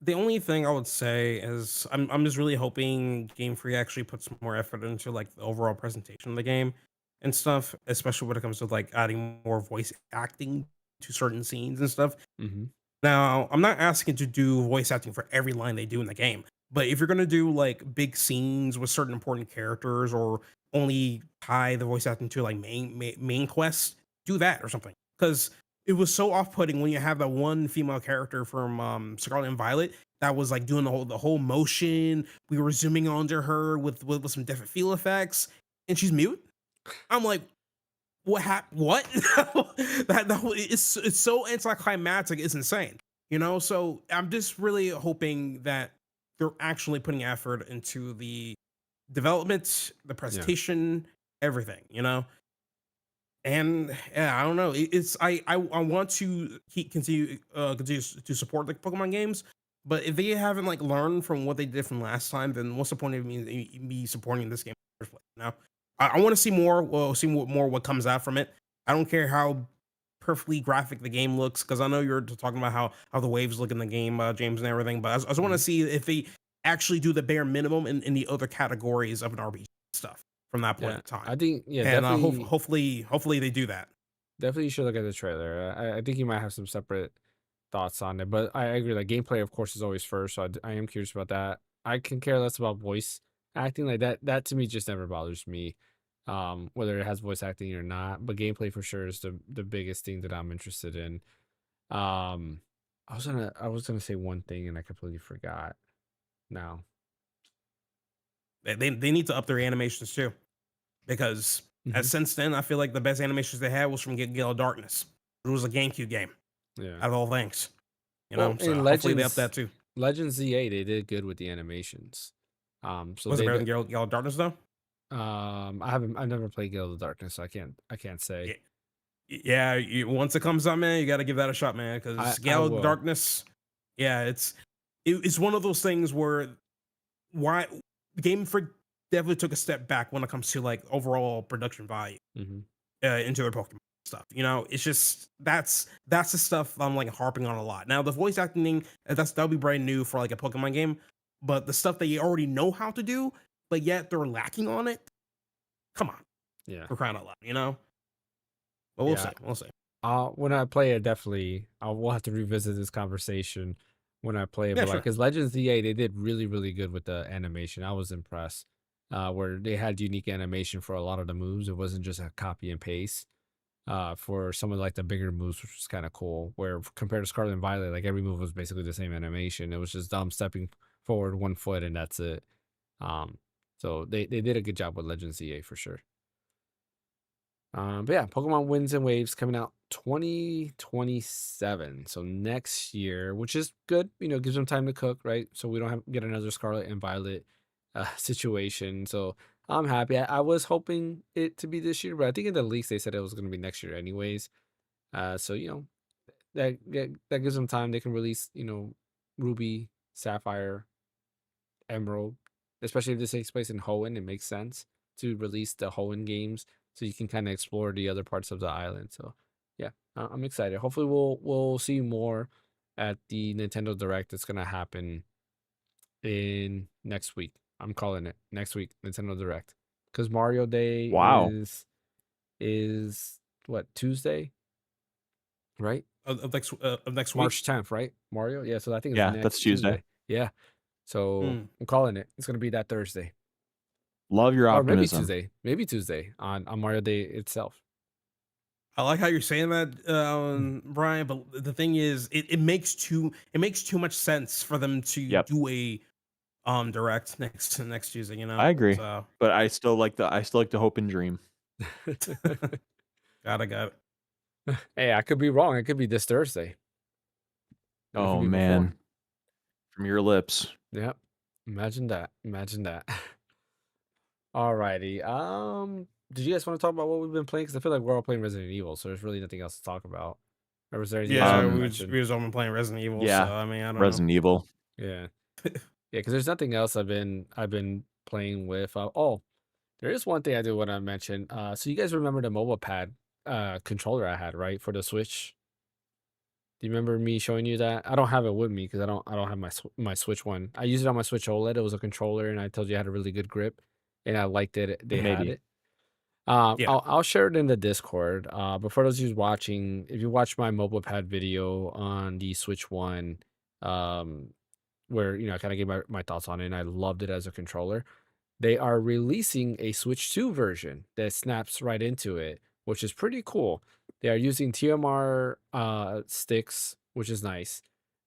C: The only thing I would say is I'm just really hoping Game Freak actually puts more effort into like the overall presentation of the game and stuff, especially when it comes to like adding more voice acting to certain scenes and stuff.
A: Mm-hmm.
C: Now, I'm not asking to do voice acting for every line they do in the game, but if you're gonna do like big scenes with certain important characters, or only tie the voice acting to like main quests, do that or something. Because it was so off-putting when you have that one female character from Scarlet and Violet that was like doing the whole motion. We were zooming onto her with some different feel effects, and she's mute. I'm like, what happened? What? It's so anticlimactic. It's insane. So I'm just really hoping that they're actually putting effort into the development, the
A: Yeah.
C: presentation, everything. And yeah, I don't know. It's I want to continue to support the Pokemon games, but if they haven't like learned from what they did from last time, then what's the point of me supporting this game in the first place? I want to see more. Well, see what comes out from it. I don't care how perfectly graphic the game looks, because I know you're talking about how the waves look in the game, James, and everything. But I just want to
A: Mhm.
C: see if they actually do the bare minimum in the other categories of an RPG stuff from that point
A: Yeah.
C: in time.
A: I think yeah,
C: And
A: definitely
C: hopefully they do that.
A: definitely you should look at the trailer. I think you might have some separate thoughts on it, but I agree. Like gameplay, of course, is always first. So I am curious about that. I can care less about voice acting. Like that to me just never bothers me. Whether it has voice acting or not, but gameplay for sure is the biggest thing that I'm interested in. Um, I was gonna say one thing and I completely forgot. Now,
C: They need to up their animations too, because
A: hmm
C: since then I feel like the best animations they had was from Gale of Darkness. It was a GameCube game
A: yeah.
C: out of all things.
A: Well,
C: So
A: in
C: hopefully they up that too.
A: Legends ZA, they did good with the animations. So
C: Was it
A: they
C: better than Gale of Darkness though?
A: I've never played Gale of the Darkness, so I can't say.
C: Yeah, yeah. Once it comes out, man, you got to give that a shot, man.
A: I
C: Because
A: I
C: Gale of
A: will.
C: Darkness, yeah, it's one of those things where why Game Freak definitely took a step back when it comes to like overall production value
A: Hmm.
C: into their Pokemon stuff. It's just that's the stuff I'm like harping on a lot. Now the voice acting, that'll be brand new for like a Pokemon game, but the stuff that you already know how to do, but yet they're lacking on it. Come on,
A: Yeah.
C: for crying out loud. But we'll
A: Yeah.
C: see, we'll see.
A: When I play it, definitely we'll have to revisit this conversation when I play it.
C: Yeah,
A: But like,
C: sure.
A: because Legends DA, they did really, really good with the animation. I was impressed. Where they had unique animation for a lot of the moves. It wasn't just a copy and paste. For some of like the bigger moves, which was kind of cool. Where compared to Scarlet and Violet, like every move was basically the same animation. It was just dumb stepping forward 1 foot and that's it. Um, so they did a good job with Legends DA for sure. But yeah, Pokemon Winds and Waves coming out 2027. So next year, which is good, gives them time to cook, right? So we don't have get another Scarlet and Violet situation. So I'm happy. I was hoping it to be this year, but I think in the leaks they said it was going to be next year anyways. So that gives them time. They can release, Ruby, Sapphire, Emerald, especially if this takes place in Hoenn. It makes sense to release the Hoenn games so you can kind of explore the other parts of the island. So yeah, I'm excited. Hopefully we'll see more at the Nintendo Direct that's gonna happen in next week. I'm calling it next week, Nintendo Direct, because Mario Day
B: Wow.
A: is what, Tuesday, right?
C: Of next week.
A: March 10th, right? Mario, yeah. So I think it's
B: Yeah, that's
A: next
B: Tuesday.
A: Tuesday. Yeah. So
C: Hmm.
A: I'm calling it. It's gonna be that Thursday,
B: Love your
A: or maybe
B: optimism.
A: Tuesday on Mario Day itself.
C: I like how you're saying that, Brian. But the thing is, it makes too much sense for them to
B: Yep,
C: do a direct next Tuesday.
B: I agree.
C: So
B: But I still like the hope and dream.
C: got it.
A: Hey, I could be wrong. It could be this Thursday. It could
B: Oh
A: be before.
B: man, from your lips.
A: Yep. Imagine that. Imagine that. Alrighty. Did you guys want to talk about what we've been playing? Because I feel like we're all playing Resident Evil, so there's really nothing else to talk about. Or was there anything else you
C: Yeah,
A: want to
B: Um,
A: mention?
C: we was all been playing Resident Evil. So
B: yeah,
C: I mean, I don't know.
B: Resident Evil.
A: Yeah. Yeah, because there's nothing else I've been playing with. Oh, there is one thing I do want to mention. So you guys remember the mobile pad controller I had, right, for the Switch? Do you remember me showing you that? I don't have it with me because I don't have my Switch one. I used it on my Switch OLED. It was a controller, and I told you I had a really good grip, and I liked it. They had
B: Maybe.
A: it.
C: Yeah.
A: I'll share it in the Discord. But for those of you watching, if you watch my mobile pad video on the Switch One, um, where I kind of gave my thoughts on it, and I loved it as a controller. They are releasing a Switch 2 version that snaps right into it, which is pretty cool. They are using TMR sticks, which is nice.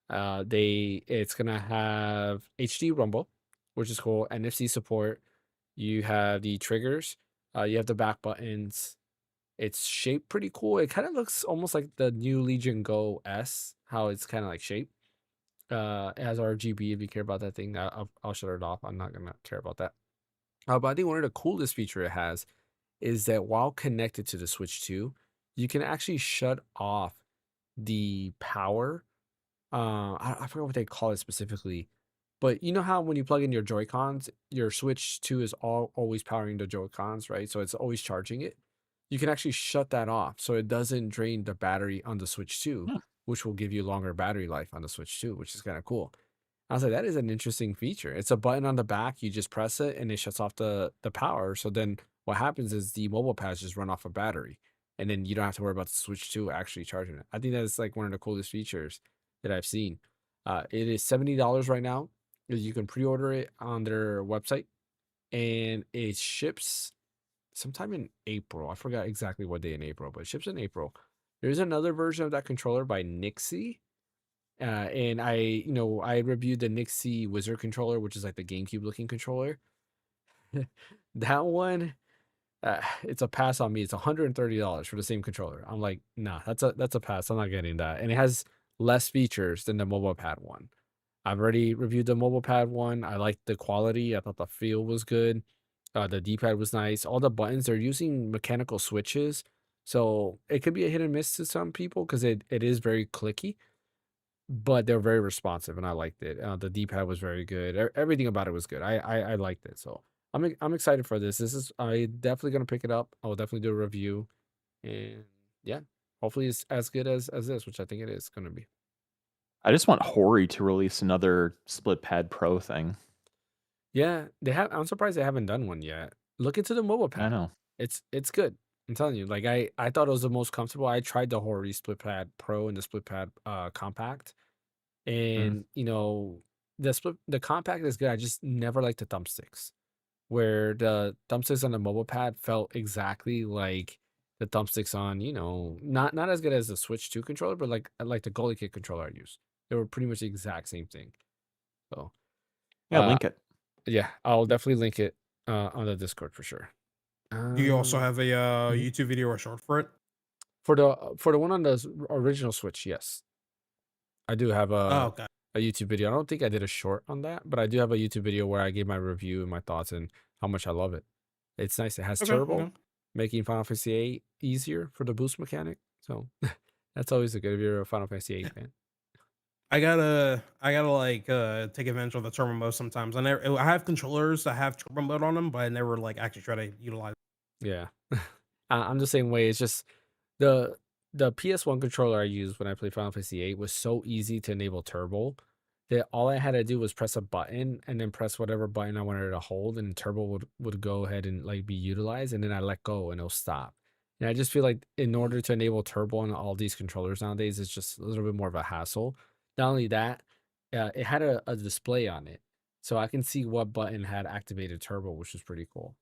A: It's gonna have HD rumble, which is cool, NFC support. You have the triggers, you have the back buttons. It's shaped pretty cool. It kind of looks almost like the new Legion Go S, how it's kind of like shaped. It has RGB if you care about that thing. I'll shut it off. I'm not gonna care about that. But I think one of the coolest feature it has is that while connected to the Switch 2, you can actually shut off the power. I forget what they call it specifically, but you know how when you plug in your Joy Cons, your Switch 2 is always powering the Joy Cons, right? So it's always charging it. You can actually shut that off so it doesn't drain the battery on the Switch 2,
B: Hmm.
A: which will give you longer battery life on the Switch 2, which is kind of cool. I was like, that is an interesting feature. It's a button on the back. You just press it and it shuts off the power. So then what happens is the mobile pads just run off a battery. And then you don't have to worry about the Switch 2 actually charging it. I think that's like one of the coolest features that I've seen. It is $70 right now. You can pre-order it on their website and it ships sometime in April. I forgot exactly what day in April, but it ships in April. There's another version of that controller by Nixie. And I reviewed the Nixie Wizard controller, which is like the GameCube looking controller. That one, it's a pass on me. It's $130 for the same controller. I'm like, nah, that's a pass. I'm not getting that. And it has less features than the mobile pad one. I've already reviewed the mobile pad one. I liked the quality. I thought the feel was good. The D-pad was nice. All the buttons, they're using mechanical switches. So it could be a hit and miss to some people because it is very clicky, but they're very responsive and I liked it. The D-pad was very good. Everything about it was good. I liked it. So I'm excited for this. I definitely gonna pick it up. I will definitely do a review. And yeah, hopefully it's as good as this, which I think it is gonna be.
B: I just want Hori to release another Split Pad Pro thing.
A: Yeah, they have. I'm surprised they haven't done one yet. Look into the mobile
B: I
A: pad.
B: know.
A: It's good. I'm telling you. Like I thought it was the most comfortable. I tried the Hori Split Pad Pro and the Split Pad Compact.
B: Mm.
A: And the compact is good. I just never liked the thumbsticks. Where the thumbsticks on the mobile pad felt exactly like the thumbsticks on, not as good as the Switch 2 controller, but like the Goalie Kick controller I use. They were pretty much the exact same thing. So
B: Yeah,
A: uh
B: link it.
A: yeah, I'll definitely link it on the Discord for sure.
C: Do you also have a
A: Mhm.
C: YouTube video or short for it?
A: For the one on the original Switch, yes. I do have
C: Oh,
A: a
C: okay.
A: a YouTube video. I don't think I did a short on that, but I do have a YouTube video where I gave my review and my thoughts and how much I love it. It's nice. It has
C: Okay.
A: turbo,
C: Okay.
A: making Final Fantasy 8 easier for the boost mechanic. So that's always a good if you're a Final Fantasy 8 fan.
C: I gotta like take advantage of the turbo mode sometimes. I have controllers that have turbo mode on them, but I never like actually try to utilize.
A: Yeah. I'm the same way. It's just the the PS1 controller I used when I played Final Fantasy 8 was so easy to enable turbo that all I had to do was press a button and then press whatever button I wanted to hold, and turbo would go ahead and like be utilized, and then I let go and it'll stop. And I just feel like in order to enable turbo on all these controllers nowadays, it's just a little bit more of a hassle. Not only that, it had a display on it, so I can see what button had activated turbo, which was pretty cool.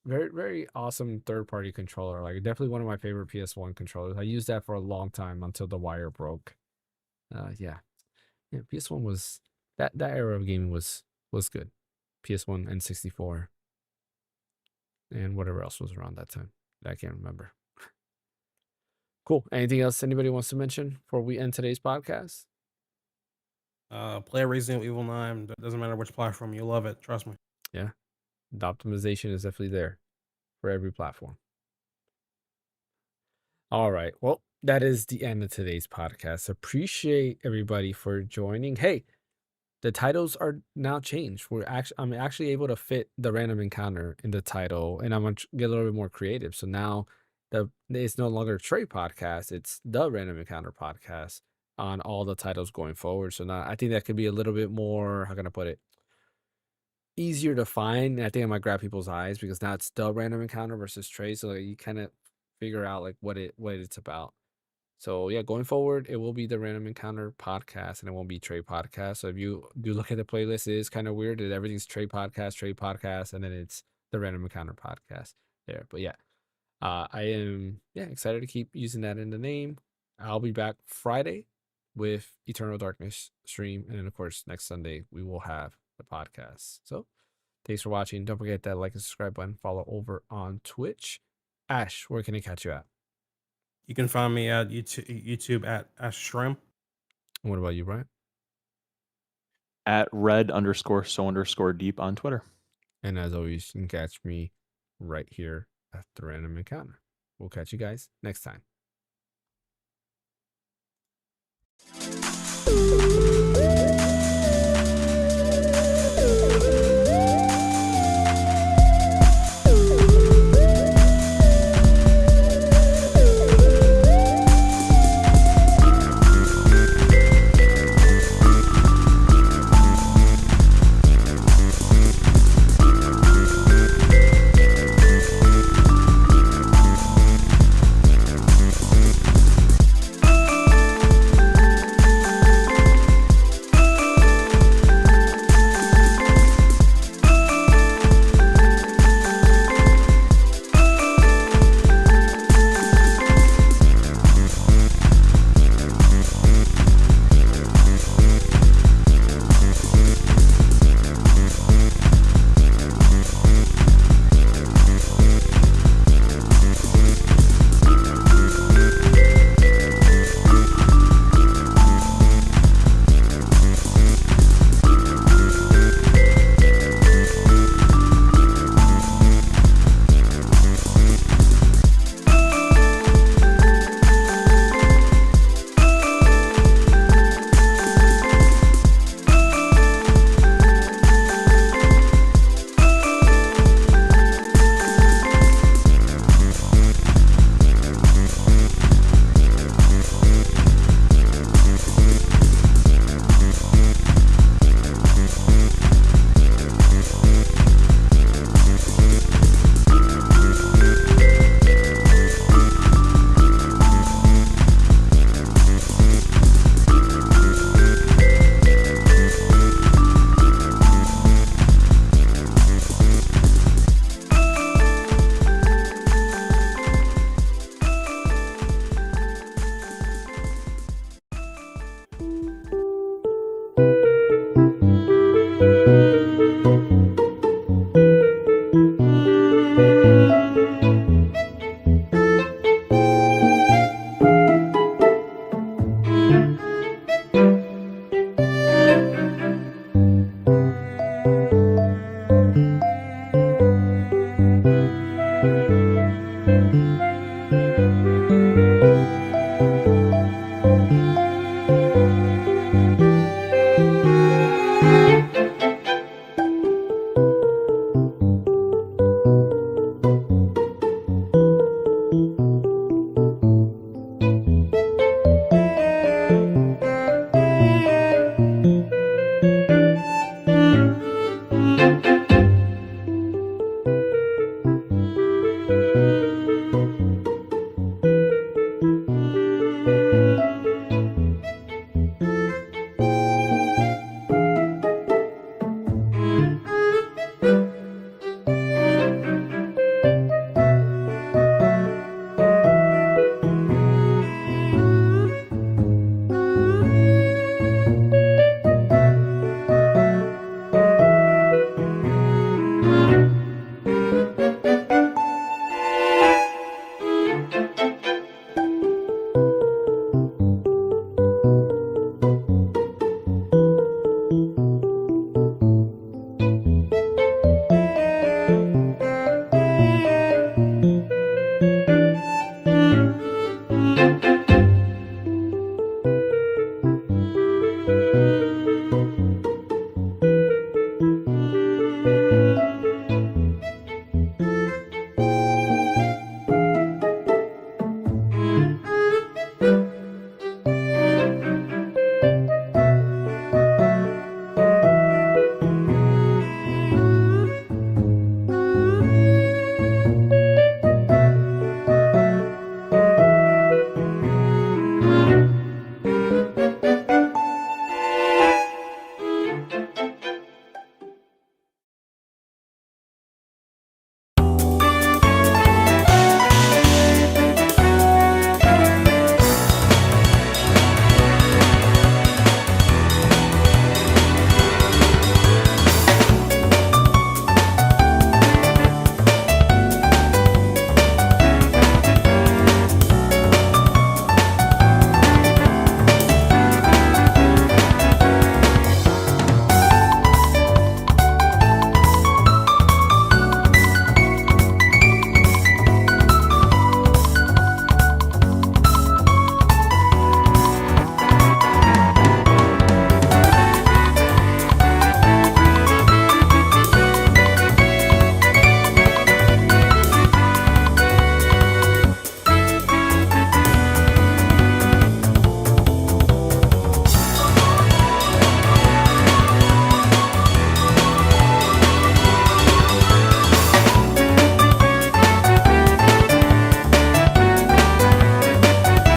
A: Very, very awesome third party controller. Like definitely one of my favorite PS1 controllers. I used that for a long time until the wire broke. Yeah. Yeah, PS1 was that era of gaming was good. PS1 and 64 and whatever else was around that time. I can't remember. Cool. Anything else anybody wants to mention before we end today's podcast?
C: Play Resident Evil 9. Doesn't matter which platform, you'll love it. Trust me.
A: Yeah. The optimization is definitely there for every platform. All right. Well, that is the end of today's podcast. Appreciate everybody for joining. Hey, the titles are now changed. I'm actually able to fit the random encounter in the title, and I'm gonna get a little bit more creative. So now it's no longer Trey podcast; it's the Random Encounter podcast on all the titles going forward. So now I think that could be a little bit more. How can I put it? Easier to find. And I think I might grab people's eyes because now it's the Random Encounter versus Trey. So like, you kind of figure out like what it's about. So yeah, going forward, it will be the Random Encounter podcast, and it won't be Trey podcast. So if you do look at the playlist, it is kind of weird that everything's Trey podcast, and then it's the Random Encounter podcast there. But yeah, I am excited to keep using that in the name. I'll be back Friday with Eternal Darkness stream, and then of course next Sunday we will have the podcast. So thanks for watching. Don't forget that like and subscribe button. Follow over on Twitch. Ash, where can I catch you at?
C: You can find me at YouTube at Ashram.
A: What about you, Brian?
B: At red_so_deep on Twitter.
A: And as always, you can catch me right here at the Random Encounter. We'll catch you guys next time.